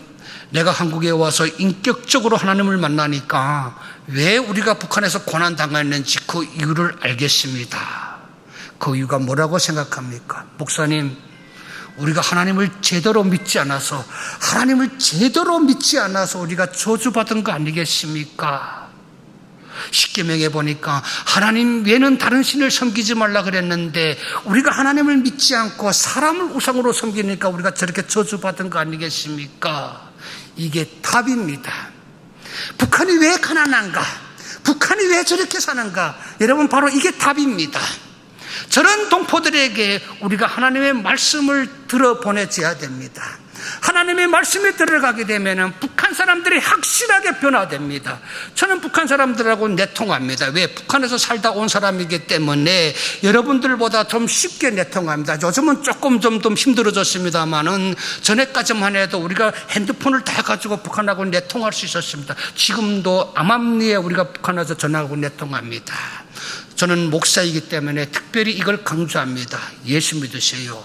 내가 한국에 와서 인격적으로 하나님을 만나니까 왜 우리가 북한에서 고난당했는지 그 이유를 알겠습니다. 그 이유가 뭐라고 생각합니까? 목사님, 우리가 하나님을 제대로 믿지 않아서 우리가 저주받은 거 아니겠습니까? 십계명에 보니까 하나님 외에는 다른 신을 섬기지 말라 그랬는데 우리가 하나님을 믿지 않고 사람을 우상으로 섬기니까 우리가 저렇게 저주받은 거 아니겠습니까? 이게 답입니다. 북한이 왜 가난한가? 북한이 왜 저렇게 사는가? 여러분, 바로 이게 답입니다. 저런 동포들에게 우리가 하나님의 말씀을 들어보내줘야 됩니다. 하나님의 말씀에 들어가게 되면 북한 사람들이 확실하게 변화됩니다. 저는 북한 사람들하고 내통합니다. 왜? 북한에서 살다 온 사람이기 때문에 여러분들보다 좀 쉽게 내통합니다. 요즘은 조금 좀 힘들어졌습니다만은 전에까지만 해도 우리가 핸드폰을 다 가지고 북한하고 내통할 수 있었습니다. 지금도 암암리에 우리가 북한에서 전화하고 내통합니다. 저는 목사이기 때문에 특별히 이걸 강조합니다. 예수 믿으세요.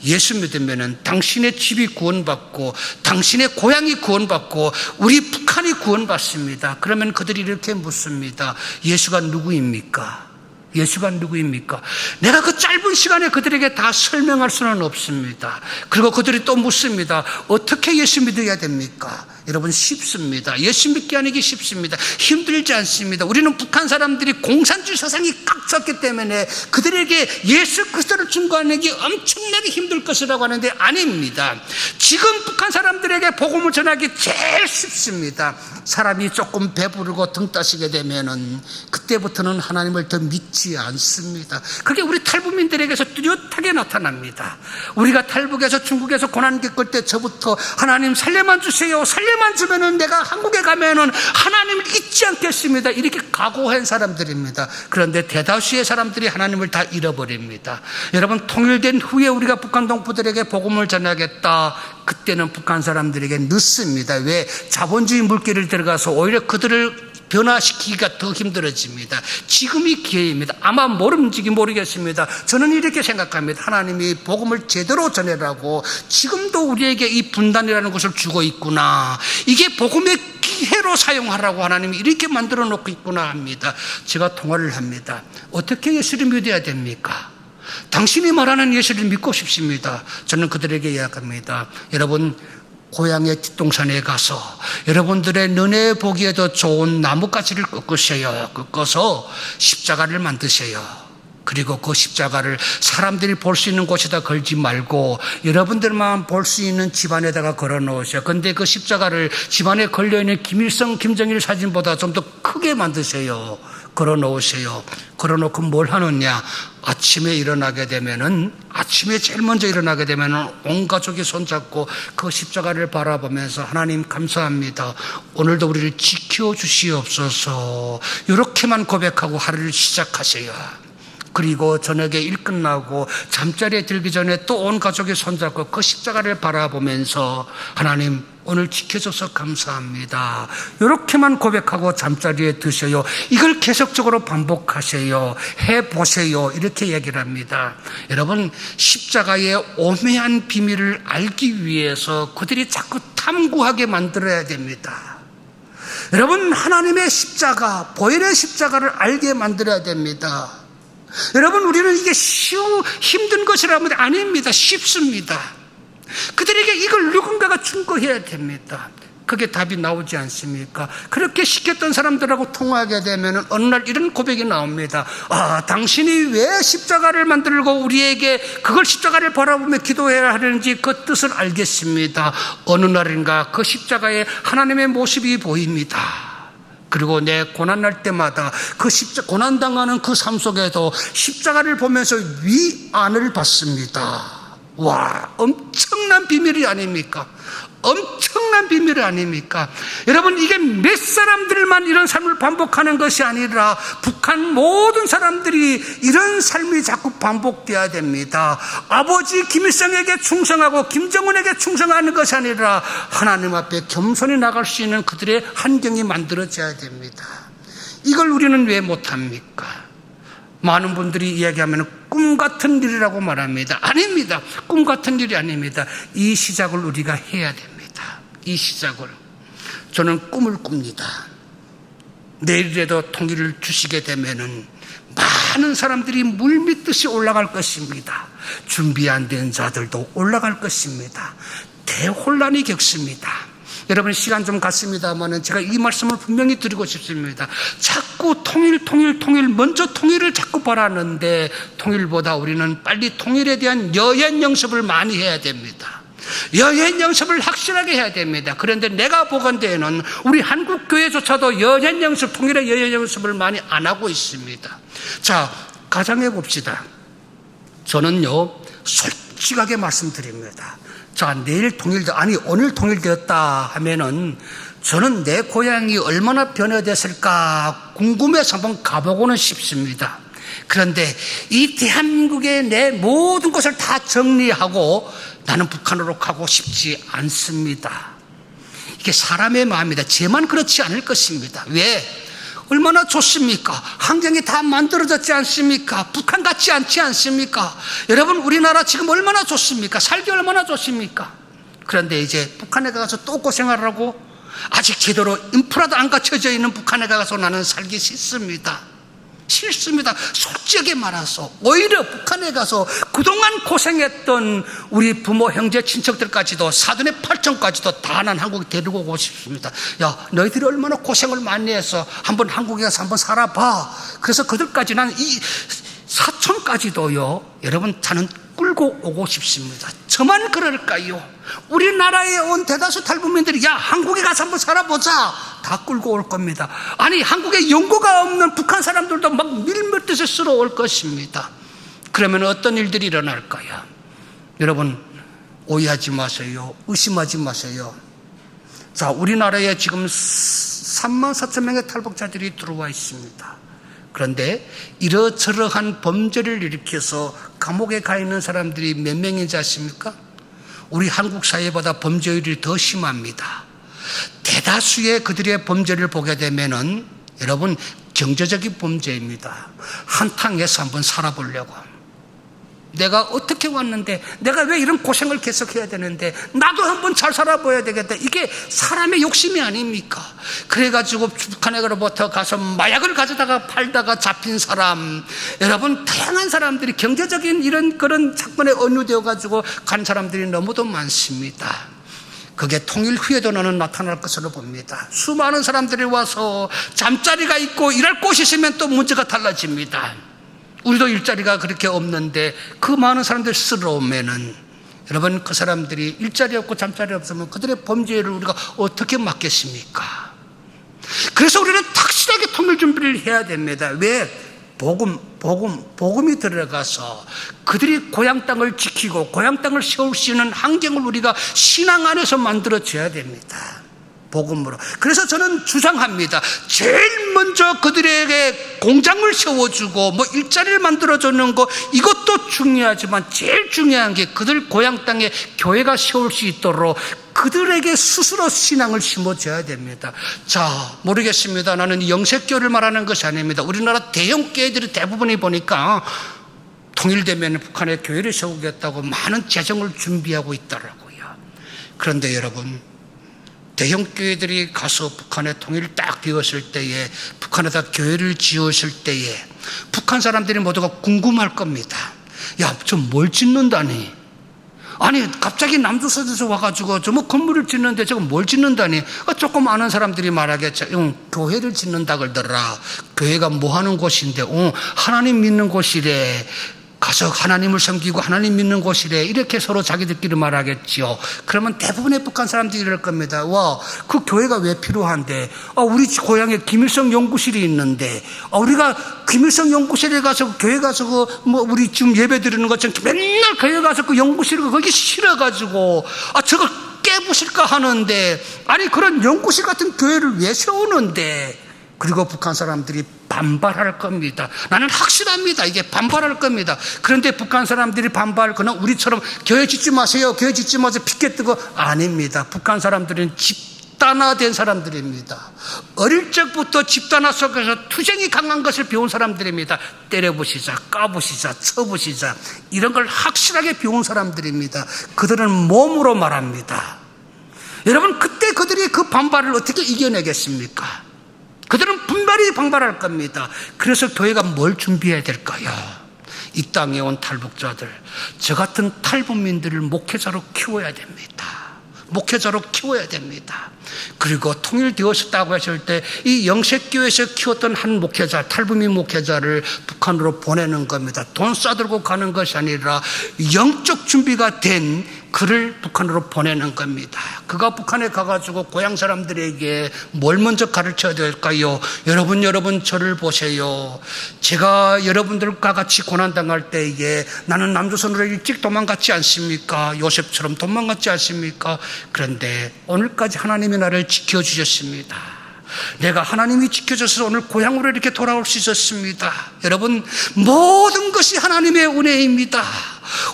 예수 믿으면 당신의 집이 구원받고 당신의 고향이 구원받고 우리 북한이 구원받습니다. 그러면 그들이 이렇게 묻습니다. 예수가 누구입니까? 예수가 누구입니까? 내가 그 짧은 시간에 그들에게 다 설명할 수는 없습니다. 그리고 그들이 또 묻습니다. 어떻게 예수 믿어야 됩니까? 여러분, 쉽습니다. 예수 믿게 하는 게 쉽습니다. 힘들지 않습니다. 우리는 북한 사람들이 공산주의 사상이 꽉 찼기 때문에 그들에게 예수 그리스도를 증거하는 게 엄청나게 힘들 것이라고 하는데 아닙니다. 지금 북한 사람들에게 복음을 전하기 제일 쉽습니다. 사람이 조금 배부르고 등 따시게 되면은 그때부터는 하나님을 더 믿지 않습니다. 그게 우리 탈북민들에게서 뚜렷하게 나타납니다. 우리가 탈북에서 중국에서 고난 겪을 때 저부터 하나님 살려만 주세요. 살려만 주면은 내가 한국에 가면은 하나님을 잊지 않겠습니다. 이렇게 각오한 사람들입니다. 그런데 대다수의 사람들이 하나님을 다 잃어버립니다. 여러분, 통일된 후에 우리가 북한 동포들에게 복음을 전하겠다. 그때는 북한 사람들에게 늦습니다. 왜? 자본주의 물길을 들어가서 오히려 그들을 변화시키기가 더 힘들어집니다. 지금이 기회입니다. 아마 모른지 모르겠습니다. 저는 이렇게 생각합니다. 하나님이 복음을 제대로 전해라고 지금도 우리에게 이 분단이라는 것을 주고 있구나. 이게 복음의 기회로 사용하라고 하나님이 이렇게 만들어 놓고 있구나 합니다. 제가 통화를 합니다. 어떻게 예수를 믿어야 됩니까? 당신이 말하는 예수를 믿고 싶습니다. 저는 그들에게 이야기합니다. 여러분, 고향의 뒷동산에 가서 여러분들의 눈에 보기에도 좋은 나뭇가지를 꺾으셔요. 십자가를 만드세요. 그리고 그 십자가를 사람들이 볼 수 있는 곳에다 걸지 말고 여러분들만 볼 수 있는 집안에다가 걸어 놓으세요. 근데 그 십자가를 집안에 걸려있는 김일성, 김정일 사진보다 좀 더 크게 만드세요. 걸어 놓으세요. 걸어 놓고 뭘 하느냐? 아침에 일어나게 되면은, 아침에 제일 먼저 일어나게 되면은 온 가족이 손잡고 그 십자가를 바라보면서 하나님 감사합니다. 오늘도 우리를 지켜주시옵소서. 이렇게만 고백하고 하루를 시작하세요. 그리고 저녁에 일 끝나고 잠자리에 들기 전에 또 온 가족이 손잡고 그 십자가를 바라보면서 하나님 오늘 지켜줘서 감사합니다. 이렇게만 고백하고 잠자리에 드셔요. 이걸 계속적으로 반복하세요. 해보세요. 이렇게 얘기를 합니다. 여러분, 십자가의 오묘한 비밀을 알기 위해서 그들이 자꾸 탐구하게 만들어야 됩니다. 여러분, 하나님의 십자가, 보혈의 십자가를 알게 만들어야 됩니다. 여러분, 우리는 이게 힘든 것이라면 아닙니다. 쉽습니다. 그들에게 이걸 누군가가 증거해야 됩니다. 그게 답이 나오지 않습니까? 그렇게 시켰던 사람들하고 통화하게 되면 어느 날 이런 고백이 나옵니다. 아, 당신이 왜 십자가를 만들고 우리에게 그걸 십자가를 바라보며 기도해야 하는지 그 뜻을 알겠습니다. 어느 날인가 그 십자가에 하나님의 모습이 보입니다. 그리고 내 고난날 때마다 그 고난당하는 그 삶 속에도 십자가를 보면서 위안을 받습니다. 와, 엄청난 비밀이 아닙니까? 엄청난 비밀이 아닙니까? 여러분, 이게 몇 사람들만 이런 삶을 반복하는 것이 아니라 북한 모든 사람들이 이런 삶이 자꾸 반복돼야 됩니다. 아버지 김일성에게 충성하고 김정은에게 충성하는 것이 아니라 하나님 앞에 겸손히 나갈 수 있는 그들의 환경이 만들어져야 됩니다. 이걸 우리는 왜 못합니까? 많은 분들이 이야기하면 꿈 같은 일이라고 말합니다. 아닙니다. 꿈 같은 일이 아닙니다. 이 시작을 우리가 해야 됩니다. 이 시작을. 저는 꿈을 꿉니다. 내일이라도 통일을 주시게 되면은 많은 사람들이 물밀듯이 올라갈 것입니다. 준비 안 된 자들도 올라갈 것입니다. 대혼란이 겪습니다. 여러분, 시간 좀 갔습니다만 제가 이 말씀을 분명히 드리고 싶습니다. 자꾸 통일 먼저 통일을 자꾸 바라는데 통일보다 우리는 빨리 통일에 대한 여행 연습을 많이 해야 됩니다. 여행 연습을 확실하게 해야 됩니다. 그런데 내가 보건대에는 우리 한국 교회조차도 여행 연습, 통일의 여행 연습을 많이 안 하고 있습니다. 자, 가정해 봅시다. 저는요, 솔직하게 말씀드립니다. 자, 내일 오늘 통일되었다 하면은 저는 내 고향이 얼마나 변화됐을까 궁금해서 한번 가보고는 싶습니다. 그런데 이 대한민국의 내 모든 것을 다 정리하고 나는 북한으로 가고 싶지 않습니다. 이게 사람의 마음이다. 제만 그렇지 않을 것입니다. 왜? 얼마나 좋습니까? 환경이 다 만들어졌지 않습니까? 북한 같지 않지 않습니까? 여러분, 우리나라 지금 얼마나 좋습니까? 살기 얼마나 좋습니까? 그런데 이제 북한에 가서 또 고생하라고? 아직 제대로 인프라도 안 갖춰져 있는 북한에 가서 나는 살기 싫습니다. 솔직하게 말해서 오히려 북한에 가서 그동안 고생했던 우리 부모, 형제, 친척들까지도 사돈의 8촌까지도 다 난 한국에 데리고 오고 싶습니다. 야, 너희들이 얼마나 고생을 많이 해서 한번 한국에 가서 한번 살아봐. 그래서 그들까지 난 이 사촌까지도요, 여러분, 저는 끌고 오고 싶습니다. 저만 그럴까요? 우리나라에 온 대다수 탈북민들이 야, 한국에 가서 한번 살아보자, 다 끌고 올 겁니다. 아니, 한국에 연고가 없는 북한 사람들도 막 밀물듯이 쓸어올 것입니다. 그러면 어떤 일들이 일어날까요? 여러분, 오해하지 마세요. 의심하지 마세요. 자, 우리나라에 지금 34,000명의 탈북자들이 들어와 있습니다. 그런데 이러저러한 범죄를 일으켜서 감옥에 가 있는 사람들이 몇 명인지 아십니까? 우리 한국 사회보다 범죄율이 더 심합니다. 대다수의 그들의 범죄를 보게 되면은 여러분, 경제적인 범죄입니다. 한탕해서 한번 살아보려고. 내가 어떻게 왔는데, 내가 왜 이런 고생을 계속해야 되는데, 나도 한번 잘 살아봐야 되겠다. 이게 사람의 욕심이 아닙니까? 그래가지고 북한으로부터 가서 마약을 가져다가 팔다가 잡힌 사람, 여러분, 다양한 사람들이 경제적인 그런 사건에 언유되어가지고 간 사람들이 너무도 많습니다. 그게 통일 후에도 나는 나타날 것으로 봅니다. 수많은 사람들이 와서 잠자리가 있고 일할 곳이 있으면 또 문제가 달라집니다. 우리도 일자리가 그렇게 없는데 그 많은 사람들이 쓸어오면은 여러분, 그 사람들이 일자리 없고 잠자리 없으면 그들의 범죄를 우리가 어떻게 막겠습니까? 그래서 우리는 확실하게 통일 준비를 해야 됩니다. 왜? 복음이 들어가서 그들이 고향 땅을 지키고 고향 땅을 세울 수 있는 환경을 우리가 신앙 안에서 만들어줘야 됩니다. 복음으로. 그래서 저는 주장합니다. 제일 먼저 그들에게 공장을 세워주고 뭐 일자리를 만들어주는 거, 이것도 중요하지만 제일 중요한 게 그들 고향 땅에 교회가 세울 수 있도록 그들에게 스스로 신앙을 심어줘야 됩니다. 자, 모르겠습니다. 나는 영색교를 말하는 것이 아닙니다. 우리나라 대형 교회들이 대부분이 보니까 통일되면 북한에 교회를 세우겠다고 많은 재정을 준비하고 있더라고요. 그런데 여러분, 대형 교회들이 가서 북한에 통일이 딱 되었을 때에, 북한에다 교회를 지었을 때에 북한 사람들이 모두가 궁금할 겁니다. 야, 저 뭘 짓는다니? 아니, 갑자기 남조선에서 와가지고 저 뭐 건물을 짓는데 저거 뭘 짓는다니? 조금 아는 사람들이 말하겠죠. 교회를 짓는다 그러더라. 교회가 뭐 하는 곳인데, 하나님 믿는 곳이래. 가서 하나님을 섬기고 하나님 믿는 곳이래. 이렇게 서로 자기들끼리 말하겠지요. 그러면 대부분의 북한 사람들이 이럴 겁니다. 와, 그 교회가 왜 필요한데? 우리 고향에 김일성 연구실이 있는데, 우리가 김일성 연구실에 가서 교회 가서 우리 지금 예배 드리는 것처럼 맨날 교회 가서 그 연구실을 거기 실어가지고 저걸 깨부실까 하는데, 아니 그런 연구실 같은 교회를 왜 세우는데? 그리고 북한 사람들이 반발할 겁니다. 나는 확실합니다. 이게 반발할 겁니다. 그런데 북한 사람들이 반발하거나 우리처럼 교회 짓지 마세요, 교회 짓지 마세요, 피켓 뜨고, 아닙니다. 북한 사람들은 집단화된 사람들입니다. 어릴 적부터 집단화 속에서 투쟁이 강한 것을 배운 사람들입니다. 때려부시자, 까부시자, 쳐부시자, 이런 걸 확실하게 배운 사람들입니다. 그들은 몸으로 말합니다. 여러분, 그때 그들이 그 반발을 어떻게 이겨내겠습니까? 그들은 분별히 반발할 겁니다. 그래서 교회가 뭘 준비해야 될까요? 이 땅에 온 탈북자들, 저 같은 탈북민들을 목회자로 키워야 됩니다. 목회자로 키워야 됩니다. 그리고 통일되었다고 했을 때 이 영색교회에서 키웠던 한 목회자, 탈북민 목회자를 북한으로 보내는 겁니다. 돈 싸들고 가는 것이 아니라 영적 준비가 된 그를 북한으로 보내는 겁니다. 그가 북한에 가가지고 고향 사람들에게 뭘 먼저 가르쳐야 될까요? 여러분 저를 보세요. 제가 여러분들과 같이 고난당할 때에 나는 남조선으로 일찍 도망갔지 않습니까? 요셉처럼 도망갔지 않습니까? 그런데 오늘까지 하나님이 나를 지켜주셨습니다. 내가 하나님이 지켜줘서 오늘 고향으로 이렇게 돌아올 수 있었습니다. 여러분, 모든 것이 하나님의 은혜입니다.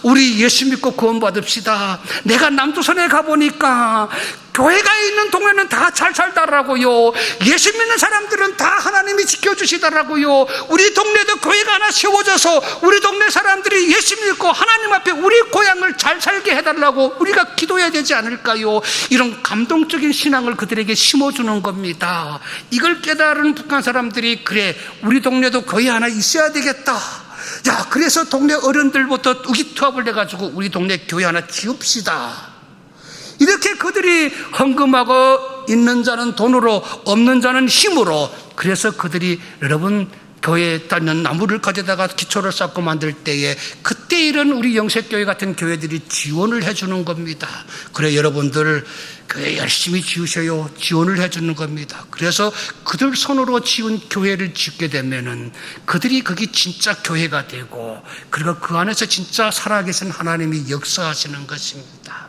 우리 예수 믿고 구원 받읍시다. 내가 남조선에 가보니까 교회가 있는 동네는 다 잘 살더라고요. 예수 믿는 사람들은 다 하나님이 지켜주시더라고요. 우리 동네도 교회가 하나 세워져서 우리 동네 사람들이 예수 믿고 하나님 앞에 우리 고향을 잘 살게 해달라고 우리가 기도해야 되지 않을까요? 이런 감동적인 신앙을 그들에게 심어주는 겁니다. 이걸 깨달은 북한 사람들이 그래, 우리 동네도 교회 하나 있어야 되겠다. 자, 그래서 동네 어른들부터 의기투합을 해가지고 우리 동네 교회 하나 지읍시다. 이렇게 그들이 헌금하고 있는 자는 돈으로 없는 자는 힘으로, 그래서 그들이 여러분 교회에 따는 나무를 가져다가 기초를 쌓고 만들 때에 그때 이런 우리 영색교회 같은 교회들이 지원을 해주는 겁니다. 그래, 여러분들 교회 열심히 지으셔요. 지원을 해주는 겁니다. 그래서 그들 손으로 지은 교회를 짓게 되면은 그들이 거기 진짜 교회가 되고, 그리고 그 안에서 진짜 살아계신 하나님이 역사하시는 것입니다.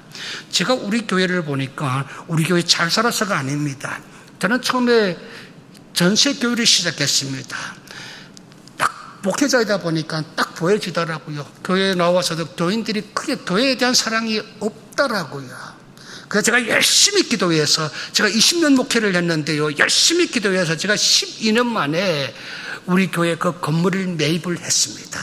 제가 우리 교회를 보니까 우리 교회 잘 살아서가 아닙니다. 저는 처음에 전세교회를 시작했습니다. 딱 목회자이다 보니까 딱 보여지더라고요. 교회에 나와서도 교인들이 크게 교회에 대한 사랑이 없더라고요. 그래서 제가 열심히 기도해서, 제가 20년 목회를 했는데요, 열심히 기도해서 제가 12년 만에 우리 교회 그 건물을 매입을 했습니다.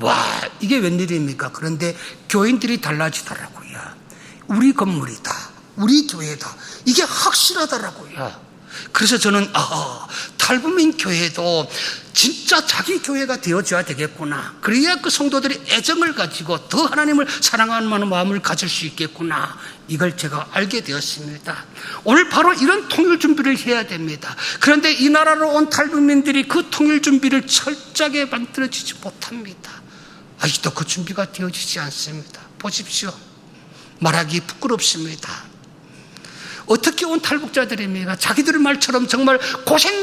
와, 이게 웬일입니까? 그런데 교인들이 달라지더라고요. 우리 건물이다, 우리 교회다, 이게 확실하더라고요. 그래서 저는 탈북민 교회도 진짜 자기 교회가 되어줘야 되겠구나. 그래야 그 성도들이 애정을 가지고 더 하나님을 사랑하는 마음을 가질 수 있겠구나. 이걸 제가 알게 되었습니다. 오늘 바로 이런 통일 준비를 해야 됩니다. 그런데 이 나라로 온 탈북민들이 그 통일 준비를 철저하게 만들어지지 못합니다. 아직도 그 준비가 되어지지 않습니다. 보십시오. 말하기 부끄럽습니다. 어떻게 온 탈북자들입니까? 자기들 말처럼 정말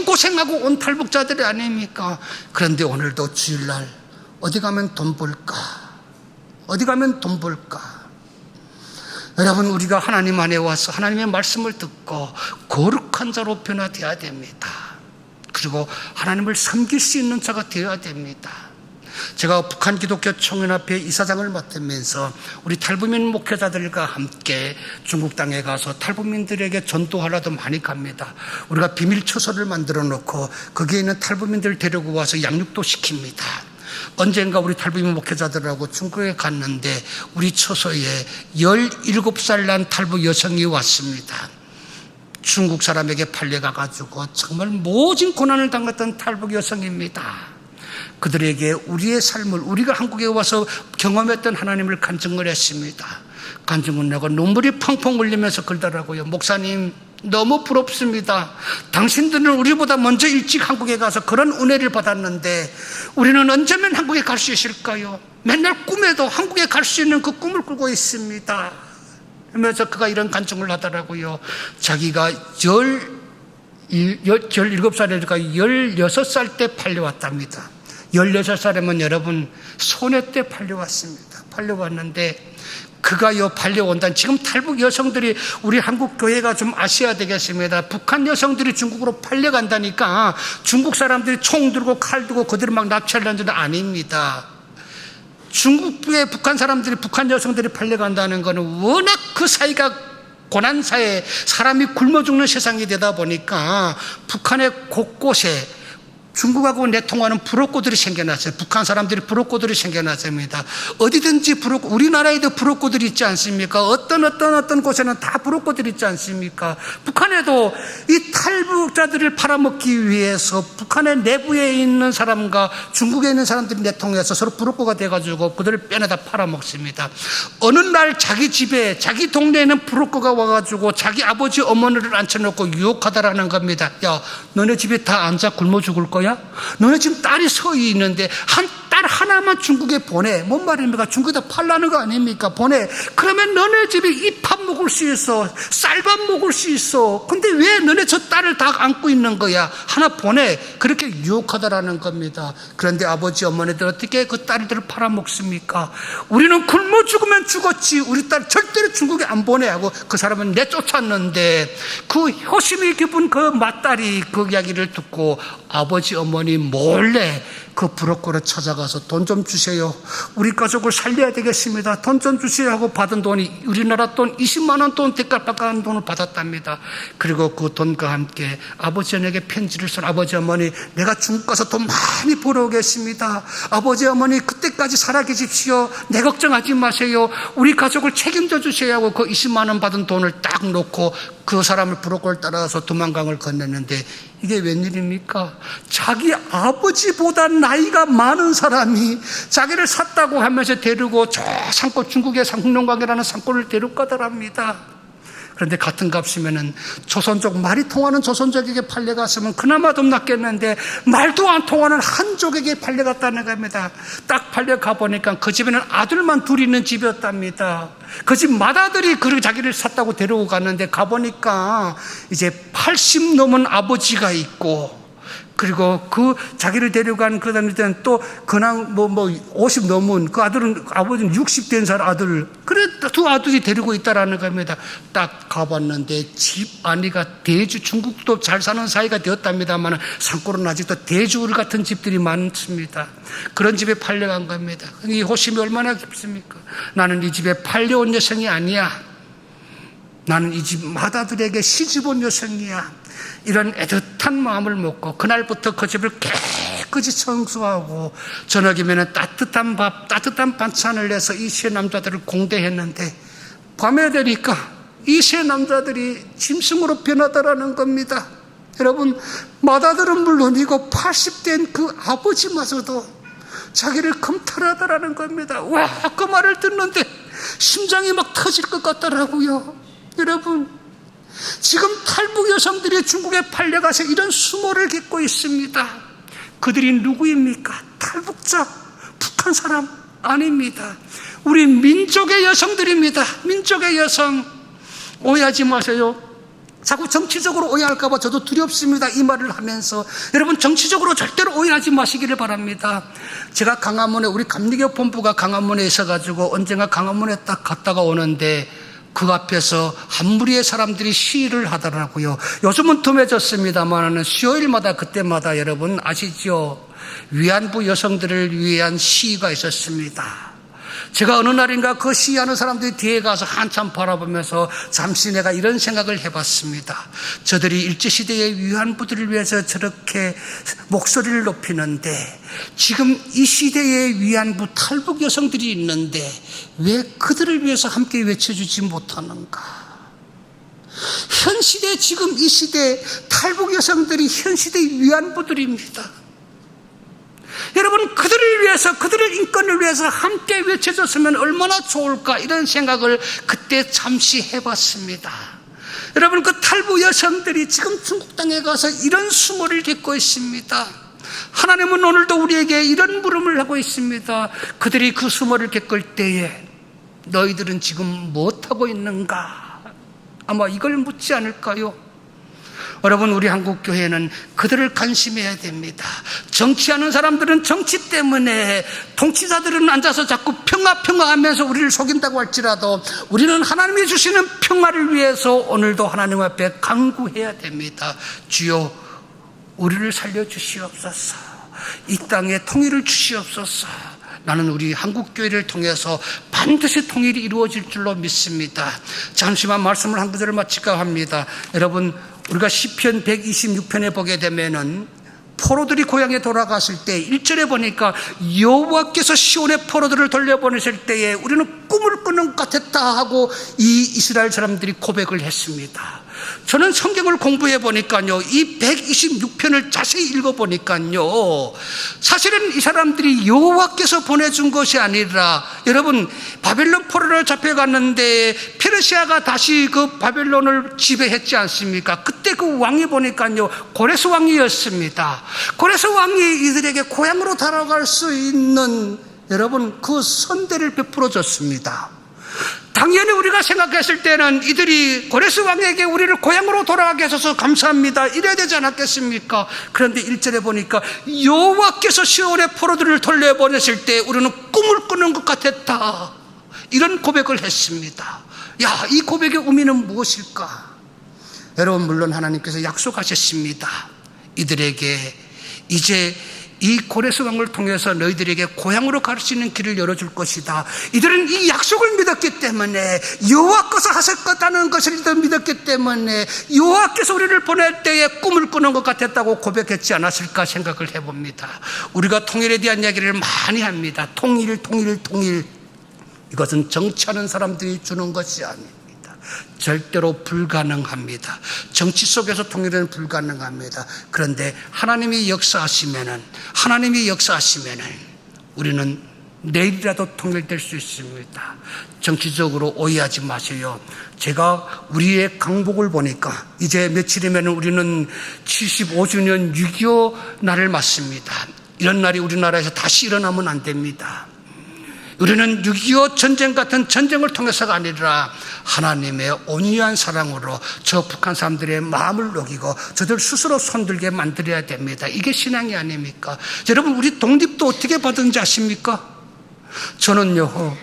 고생하고 온 탈북자들이 아닙니까? 그런데 오늘도 주일날 어디 가면 돈 벌까? 여러분, 우리가 하나님 안에 와서 하나님의 말씀을 듣고 거룩한 자로 변화되어야 됩니다. 그리고 하나님을 섬길 수 있는 자가 되어야 됩니다. 제가 북한 기독교 총연합회 이사장을 맡으면서 우리 탈북민 목회자들과 함께 중국 땅에 가서 탈북민들에게 전도하러도 많이 갑니다. 우리가 비밀 처소를 만들어 놓고 거기에 있는 탈북민들 데리고 와서 양육도 시킵니다. 언젠가 우리 탈북민 목회자들하고 중국에 갔는데 우리 처소에 17살 난 탈북 여성이 왔습니다. 중국 사람에게 팔려가가지고 정말 모진 고난을 당했던 탈북 여성입니다. 그들에게 우리의 삶을, 우리가 한국에 와서 경험했던 하나님을 간증을 했습니다. 간증을 내고 눈물이 펑펑 흘리면서 그러더라고요. 목사님, 너무 부럽습니다. 당신들은 우리보다 먼저 일찍 한국에 가서 그런 은혜를 받았는데 우리는 언제면 한국에 갈 수 있을까요? 맨날 꿈에도 한국에 갈 수 있는 그 꿈을 꾸고 있습니다. 하면서 그가 이런 간증을 하더라고요. 자기가 17살이니까 16살 때 팔려왔답니다. 16살이면 여러분 소녀 때 팔려왔습니다. 팔려왔는데 그가요 팔려온다는, 지금 탈북 여성들이 우리 한국 교회가 좀 아셔야 되겠습니다. 북한 여성들이 중국으로 팔려간다니까 중국 사람들이 총 들고 칼 들고 그들을 막 납치하려는 줄 아닙니다. 중국에 북한 사람들이, 북한 여성들이 팔려간다는 것은 워낙 그 사이가 고난사에 사람이 굶어 죽는 세상이 되다 보니까 북한의 곳곳에 중국하고 내통하는 브로커들이 생겨났어요. 북한 사람들이 브로커들이 생겨났습니다. 어디든지 브로커, 우리나라에도 브로커들이 있지 않습니까? 어떤 곳에는 다 브로커들이 있지 않습니까? 북한에도 이 탈북자들을 팔아먹기 위해서 북한의 내부에 있는 사람과 중국에 있는 사람들이 내통해서 서로 브로커가 돼가지고 그들을 빼내다 팔아먹습니다. 어느 날 자기 집에, 자기 동네에는 브로커가 와가지고 자기 아버지 어머니를 앉혀놓고 유혹하다라는 겁니다. 야, 너네 집에 다 앉아 굶어 죽을 거야? 너네 지금 딸이 서 있는데 한 딸 하나만 중국에 보내. 뭔 말입니까? 중국에다 팔라는 거 아닙니까? 보내. 그러면 너네 집에 잎밥 먹을 수 있어. 쌀밥 먹을 수 있어. 근데 왜 너네 저 딸을 다 안고 있는 거야? 하나 보내. 그렇게 유혹하다라는 겁니다. 그런데 아버지 어머니들 어떻게 그 딸들을 팔아먹습니까? 우리는 굶어 죽으면 죽었지, 우리 딸 절대로 중국에 안 보내 하고 그 사람은 내쫓았는데, 그 효심이 깊은 그 맏딸이 그 이야기를 듣고 아버지 어머니 몰래 그 브로커를 찾아가서 돈 좀 주세요. 우리 가족을 살려야 되겠습니다. 돈 좀 주세요 하고 받은 돈이 우리나라 돈 20만 원 돈 대가박한 돈을 받았답니다. 그리고 그 돈과 함께 아버지에게 편지를 써. 아버지 어머니, 내가 중국 가서 돈 많이 벌어오겠습니다. 아버지 어머니 그때까지 살아계십시오. 내 걱정하지 마세요. 우리 가족을 책임져 주세요 하고 그 20만 원 받은 돈을 딱 놓고 그 사람을 브로커를 따라가서 두만강을 건넜는데, 이게 웬일입니까? 자기 아버지보다 나이가 많은 사람이 자기를 샀다고 하면서 데리고 저 산골, 중국의 상록강이라는 산골을 데리고 가더랍니다. 그런데 같은 값이면은 조선족, 말이 통하는 조선족에게 팔려갔으면 그나마 좀 낫겠는데, 말도 안 통하는 한족에게 팔려갔다는 겁니다. 딱 팔려가 보니까 그 집에는 아들만 둘 있는 집이었답니다. 그 집 맏아들이 그 자기를 샀다고 데리고 갔는데, 가보니까 이제 80 넘은 아버지가 있고, 그리고 그 자기를 데려간 그 다음에 또 그냥 50 넘은 그 아들은, 아버지는 60 된 사람 아들, 그래 두 아들이 데리고 있다라는 겁니다. 딱 가봤는데 집 안이가 대주, 중국도 잘 사는 사이가 되었답니다만 산골은 아직도 대주 같은 집들이 많습니다. 그런 집에 팔려간 겁니다. 이 호심이 얼마나 깊습니까? 나는 이 집에 팔려온 여성이 아니야. 나는 이 집 맏아들에게 시집온 여성이야. 이런 애틋한 마음을 먹고 그날부터 그 집을 깨끗이 청소하고 저녁이면 따뜻한 밥, 따뜻한 반찬을 내서 이 세 남자들을 공대했는데, 밤에 되니까 이 세 남자들이 짐승으로 변하더라는 겁니다. 여러분, 맏아들은 물론이고 80된 그 아버지마저도 자기를 금탈하더라는 겁니다. 와, 그 말을 듣는데 심장이 막 터질 것 같더라고요. 여러분, 지금 탈북 여성들이 중국에 팔려가서 이런 수모를 겪고 있습니다. 그들이 누구입니까? 탈북자, 북한 사람 아닙니다. 우리 민족의 여성들입니다. 민족의 여성. 오해하지 마세요. 자꾸 정치적으로 오해할까 봐 저도 두렵습니다, 이 말을 하면서. 여러분, 정치적으로 절대로 오해하지 마시기를 바랍니다. 제가 강화문에, 우리 감리교 본부가 강화문에 있어가지고 언젠가 강화문에 딱 갔다가 오는데 그 앞에서 한 무리의 사람들이 시위를 하더라고요. 요즘은 뜸해졌습니다만 수요일마다, 그때마다 여러분 아시죠? 위안부 여성들을 위한 시위가 있었습니다. 제가 어느 날인가 그 시위하는 사람들이 뒤에 가서 한참 바라보면서 잠시 내가 이런 생각을 해봤습니다. 저들이 일제시대의 위안부들을 위해서 저렇게 목소리를 높이는데, 지금 이 시대의 위안부 탈북 여성들이 있는데 왜 그들을 위해서 함께 외쳐주지 못하는가? 현 시대, 지금 이 시대 탈북 여성들이 현 시대의 위안부들입니다. 여러분, 그들을 위해서, 그들의 인권을 위해서 함께 외쳐줬으면 얼마나 좋을까, 이런 생각을 그때 잠시 해봤습니다. 여러분, 그 탈북 여성들이 지금 중국 땅에 가서 이런 수모를 겪고 있습니다. 하나님은 오늘도 우리에게 이런 물음을 하고 있습니다. 그들이 그 수모를 겪을 때에 너희들은 지금 무엇하고 있는가? 아마 이걸 묻지 않을까요? 여러분, 우리 한국교회는 그들을 관심해야 됩니다. 정치하는 사람들은 정치 때문에, 통치자들은 앉아서 자꾸 평화 하면서 우리를 속인다고 할지라도 우리는 하나님이 주시는 평화를 위해서 오늘도 하나님 앞에 간구해야 됩니다. 주여, 우리를 살려주시옵소서. 이 땅에 통일을 주시옵소서. 나는 우리 한국교회를 통해서 반드시 통일이 이루어질 줄로 믿습니다. 잠시만 말씀을 한 구절을 마칠까 합니다. 여러분, 우리가 시편 126편에 보게 되면은 포로들이 고향에 돌아갔을 때 1절에 보니까 여호와께서 시온의 포로들을 돌려보내실 때에 우리는 꼭 꿈을 꾸는 것 같았다 하고 이 이스라엘 사람들이 고백을 했습니다. 저는 성경을 공부해 보니까요, 이 126편을 자세히 읽어 보니까요, 사실은 이 사람들이 여호와께서 보내준 것이 아니라, 여러분 바벨론 포로로 잡혀갔는데 페르시아가 다시 그 바벨론을 지배했지 않습니까? 그때 그 왕이 보니까요, 고레스 왕이었습니다. 고레스 왕이 이들에게 고향으로 돌아갈 수 있는, 여러분, 그 선대를 베풀어 줬습니다. 당연히 우리가 생각했을 때는 이들이 고레스 왕에게 우리를 고향으로 돌아가게 해줘서 감사합니다, 이래야 되지 않았겠습니까? 그런데 1절에 보니까 여호와께서 시온의 포로들을 돌려보내실 때 우리는 꿈을 꾸는 것 같았다, 이런 고백을 했습니다. 야, 이 고백의 의미는 무엇일까? 여러분, 물론 하나님께서 약속하셨습니다. 이들에게 이제 이 고레스 왕을 통해서 너희들에게 고향으로 갈 수 있는 길을 열어줄 것이다. 이들은 이 약속을 믿었기 때문에, 여호와께서 하실 거다는 것을 믿었기 때문에 여호와께서 우리를 보낼 때에 꿈을 꾸는 것 같았다고 고백했지 않았을까 생각을 해봅니다. 우리가 통일에 대한 이야기를 많이 합니다. 통일. 이것은 정치하는 사람들이 주는 것이 아닙니다. 절대로 불가능합니다. 정치 속에서 통일은 불가능합니다. 그런데 하나님이 역사하시면은 우리는 내일이라도 통일될 수 있습니다. 정치적으로 오해하지 마세요. 제가 우리의 강복을 보니까 이제 며칠이면 우리는 75주년 6.25 날을 맞습니다. 이런 날이 우리나라에서 다시 일어나면 안 됩니다. 우리는 6.25 전쟁 같은 전쟁을 통해서가 아니라 하나님의 온유한 사랑으로 저 북한 사람들의 마음을 녹이고 저들 스스로 손들게 만들어야 됩니다. 이게 신앙이 아닙니까? 여러분, 우리 독립도 어떻게 받은지 아십니까? 저는요,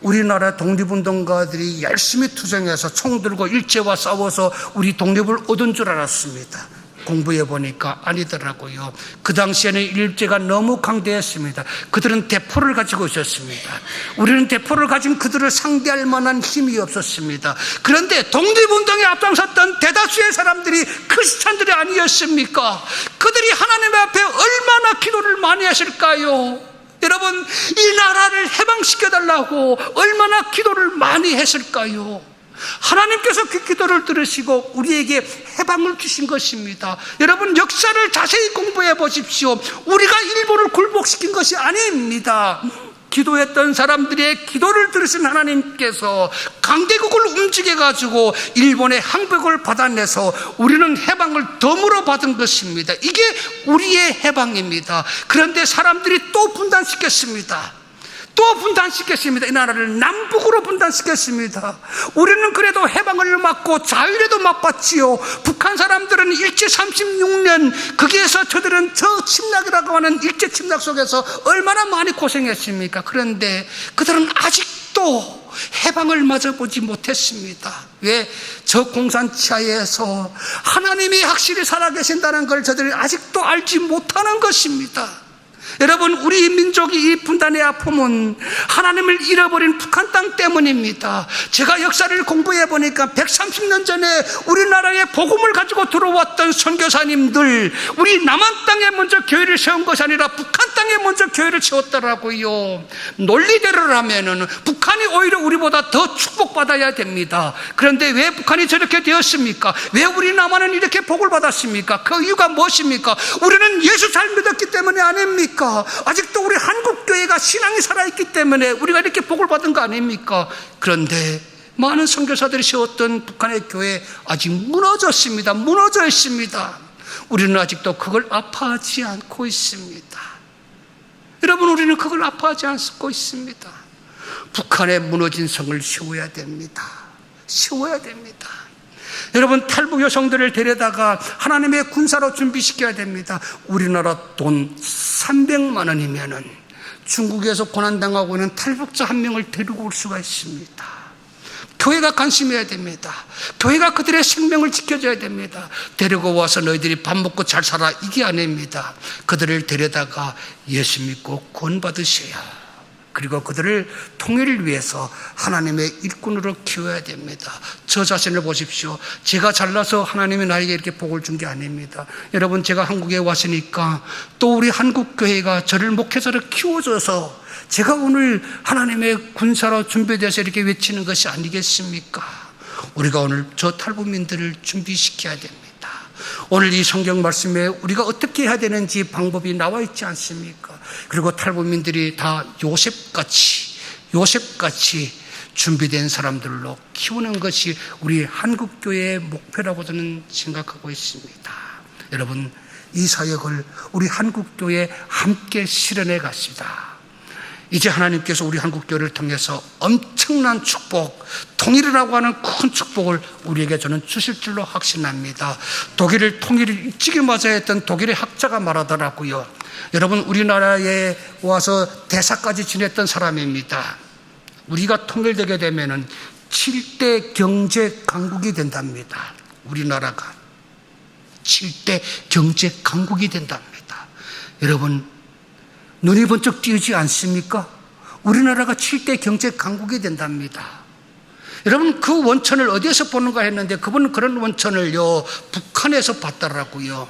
우리나라 독립운동가들이 열심히 투쟁해서 총 들고 일제와 싸워서 우리 독립을 얻은 줄 알았습니다. 공부해 보니까 아니더라고요. 그 당시에는 일제가 너무 강대했습니다. 그들은 대포를 가지고 있었습니다. 우리는 대포를 가진 그들을 상대할 만한 힘이 없었습니다. 그런데 독립운동에 앞장섰던 대다수의 사람들이 크리스찬들이 아니었습니까? 그들이 하나님 앞에 얼마나 기도를 많이 했을까요? 여러분, 이 나라를 해방시켜달라고 얼마나 기도를 많이 했을까요? 하나님께서 그 기도를 들으시고 우리에게 해방을 주신 것입니다. 여러분, 역사를 자세히 공부해 보십시오. 우리가 일본을 굴복시킨 것이 아닙니다. 기도했던 사람들의 기도를 들으신 하나님께서 강대국을 움직여가지고 일본의 항복을 받아내서 우리는 해방을 덤으로 받은 것입니다. 이게 우리의 해방입니다. 그런데 사람들이 또 분단시켰습니다. 이 나라를 남북으로 분단시켰습니다. 우리는 그래도 해방을 맞고 자유에도 맛봤지요. 북한 사람들은 일제 36년, 거기에서 저들은 저 침략이라고 하는 일제 침략 속에서 얼마나 많이 고생했습니까? 그런데 그들은 아직도 해방을 맞아보지 못했습니다. 왜? 저 공산치하에서 하나님이 확실히 살아계신다는 걸 저들이 아직도 알지 못하는 것입니다. 여러분, 우리 민족이 이 분단의 아픔은 하나님을 잃어버린 북한 땅 때문입니다. 제가 역사를 공부해 보니까 130년 전에 우리나라에 복음을 가지고 들어왔던 선교사님들, 우리 남한 땅에 먼저 교회를 세운 것이 아니라 북한 땅에 먼저 교회를 세웠더라고요. 논리대로라면은 북한이 오히려 우리보다 더 축복받아야 됩니다. 그런데 왜 북한이 저렇게 되었습니까? 왜 우리 남한은 이렇게 복을 받았습니까? 그 이유가 무엇입니까? 우리는 예수 잘 믿었기 때문이 아닙니까? 아직도 우리 한국교회가 신앙이 살아있기 때문에 우리가 이렇게 복을 받은 거 아닙니까? 그런데 많은 선교사들이 세웠던 북한의 교회 아직 무너졌습니다. 무너져 있습니다. 우리는 아직도 그걸 아파하지 않고 있습니다. 여러분, 우리는 그걸 아파하지 않고 있습니다. 북한의 무너진 성을 세워야 됩니다. 여러분, 탈북 여성들을 데려다가 하나님의 군사로 준비시켜야 됩니다. 우리나라 돈 300만 원이면은 중국에서 고난당하고 있는 탈북자 한 명을 데리고 올 수가 있습니다. 교회가 관심해야 됩니다. 교회가 그들의 생명을 지켜줘야 됩니다. 데리고 와서 너희들이 밥 먹고 잘 살아, 이게 아닙니다. 그들을 데려다가 예수 믿고 구원받으셔야 그리고 그들을 통일을 위해서 하나님의 일꾼으로 키워야 됩니다. 저 자신을 보십시오. 제가 잘나서 하나님이 나에게 이렇게 복을 준 게 아닙니다. 여러분, 제가 한국에 왔으니까 또 우리 한국교회가 저를 목회자로 키워줘서 제가 오늘 하나님의 군사로 준비돼서 이렇게 외치는 것이 아니겠습니까? 우리가 오늘 저 탈북민들을 준비시켜야 됩니다. 오늘 이 성경 말씀에 우리가 어떻게 해야 되는지 방법이 나와 있지 않습니까? 그리고 탈북민들이 다 요셉같이 준비된 사람들로 키우는 것이 우리 한국교회의 목표라고 저는 생각하고 있습니다. 여러분, 이 사역을 우리 한국교회에 함께 실현해 갑시다. 이제 하나님께서 우리 한국교회를 통해서 엄청난 축복, 통일이라고 하는 큰 축복을 우리에게 저는 주실 줄로 확신합니다. 독일을 통일을 일찍이 맞아야 했던 독일의 학자가 말하더라고요. 여러분, 우리나라에 와서 대사까지 지냈던 사람입니다. 우리가 통일되게 되면은 7대 경제 강국이 된답니다. 우리나라가 7대 경제 강국이 된답니다. 여러분, 눈이 번쩍 띄우지 않습니까? 우리나라가 7대 경제 강국이 된답니다. 여러분, 그 원천을 어디에서 보는가 했는데 그분은 그런 원천을요, 북한에서 봤더라고요.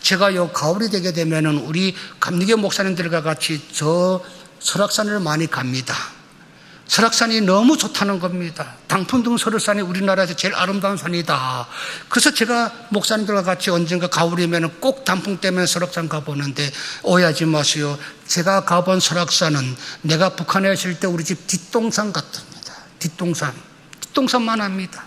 제가요, 가을이 되게 되면은 우리 감리교 목사님들과 같이 저 설악산을 많이 갑니다. 설악산이 너무 좋다는 겁니다. 당풍등 설악산이 우리나라에서 제일 아름다운 산이다. 그래서 제가 목사님들과 같이 언젠가 가을이면 꼭 단풍 때문에 설악산 가보는데 오해하지 마세요. 제가 가본 설악산은 내가 북한에 있을 때 우리 집 뒷동산 같습니다. 뒷동산만 합니다.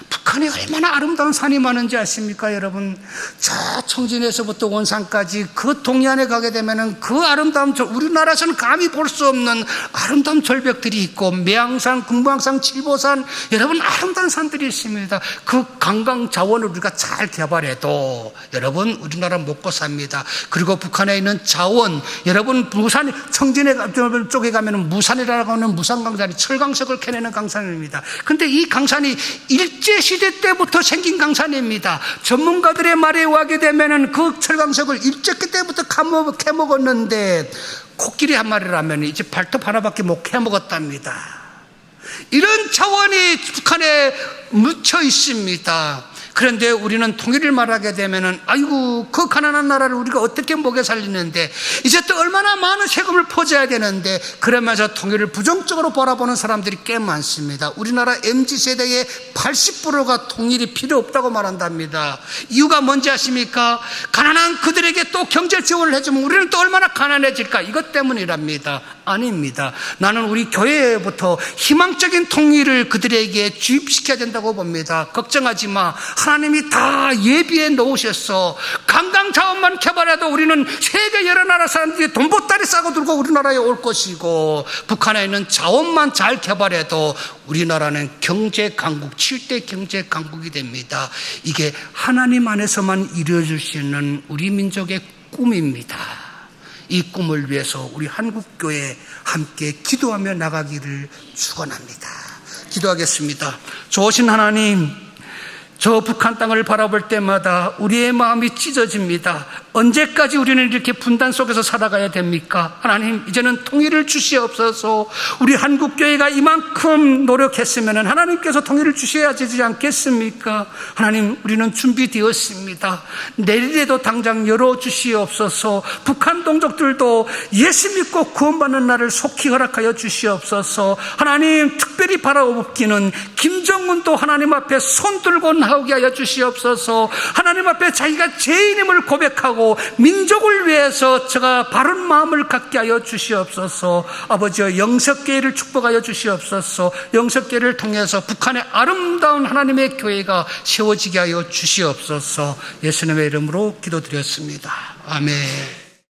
북한에 얼마나 아름다운 산이 많은지 아십니까, 여러분? 저 청진에서부터 원산까지 그 동해안에 가게 되면은 그 아름다운 우리나라에서는 감히 볼 수 없는 아름다운 절벽들이 있고, 매항산, 금강산, 칠보산, 여러분 아름다운 산들이 있습니다. 그 관광 자원을 우리가 잘 개발해도 여러분 우리나라 먹고 삽니다. 그리고 북한에 있는 자원, 여러분 무산, 청진에 쪽에 가면은 무산이라고 하는 무산강산이 철강석을 캐내는 강산입니다. 근데 이 강산이 일제시대 때부터 생긴 강산입니다. 전문가들의 말에 의하게 되면은 그 철강석을 일제기 때부터 캐먹었는데 코끼리 한 마리라면 이제 발톱 하나밖에 못 캐먹었답니다. 이런 자원이 북한에 묻혀 있습니다. 그런데 우리는 통일을 말하게 되면은 아이고 그 가난한 나라를 우리가 어떻게 먹여 살리는데 이제 또 얼마나 많은 세금을 퍼줘야 되는데 그러면서 통일을 부정적으로 바라보는 사람들이 꽤 많습니다. 우리나라 MZ세대의 80%가 통일이 필요 없다고 말한답니다. 이유가 뭔지 아십니까? 가난한 그들에게 또 경제 지원을 해주면 우리는 또 얼마나 가난해질까? 이것 때문이랍니다. 아닙니다. 나는 우리 교회부터 희망적인 통일을 그들에게 주입시켜야 된다고 봅니다. 걱정하지 마. 하나님이 다 예비해 놓으셨어. 관광 자원만 개발해도 우리는 세계 여러 나라 사람들이 돈 보따리 싸고 들고 우리나라에 올 것이고, 북한에 있는 자원만 잘 개발해도 우리나라는 경제 강국, 7대 경제 강국이 됩니다. 이게 하나님 안에서만 이루어질 수 있는 우리 민족의 꿈입니다. 이 꿈을 위해서 우리 한국교회 함께 기도하며 나가기를 축원합니다. 기도하겠습니다. 좋으신 하나님, 저 북한 땅을 바라볼 때마다 우리의 마음이 찢어집니다. 언제까지 우리는 이렇게 분단 속에서 살아가야 됩니까? 하나님, 이제는 통일을 주시옵소서. 우리 한국교회가 이만큼 노력했으면 하나님께서 통일을 주셔야 되지 않겠습니까? 하나님, 우리는 준비되었습니다. 내일에도 당장 열어주시옵소서. 북한 동족들도 예수 믿고 구원받는 날을 속히 허락하여 주시옵소서. 하나님, 특별히 바라보기는 김정은도 하나님 앞에 손 들고 나오게 하여 주시옵소서. 하나님 앞에 자기가 죄인임을 고백하고 민족을 위해서 제가 바른 마음을 갖게 하여 주시옵소서. 아버지여, 영석교회를 축복하여 주시옵소서. 영석교회를 통해서 북한의 아름다운 하나님의 교회가 세워지게 하여 주시옵소서. 예수님의 이름으로 기도드렸습니다. 아멘.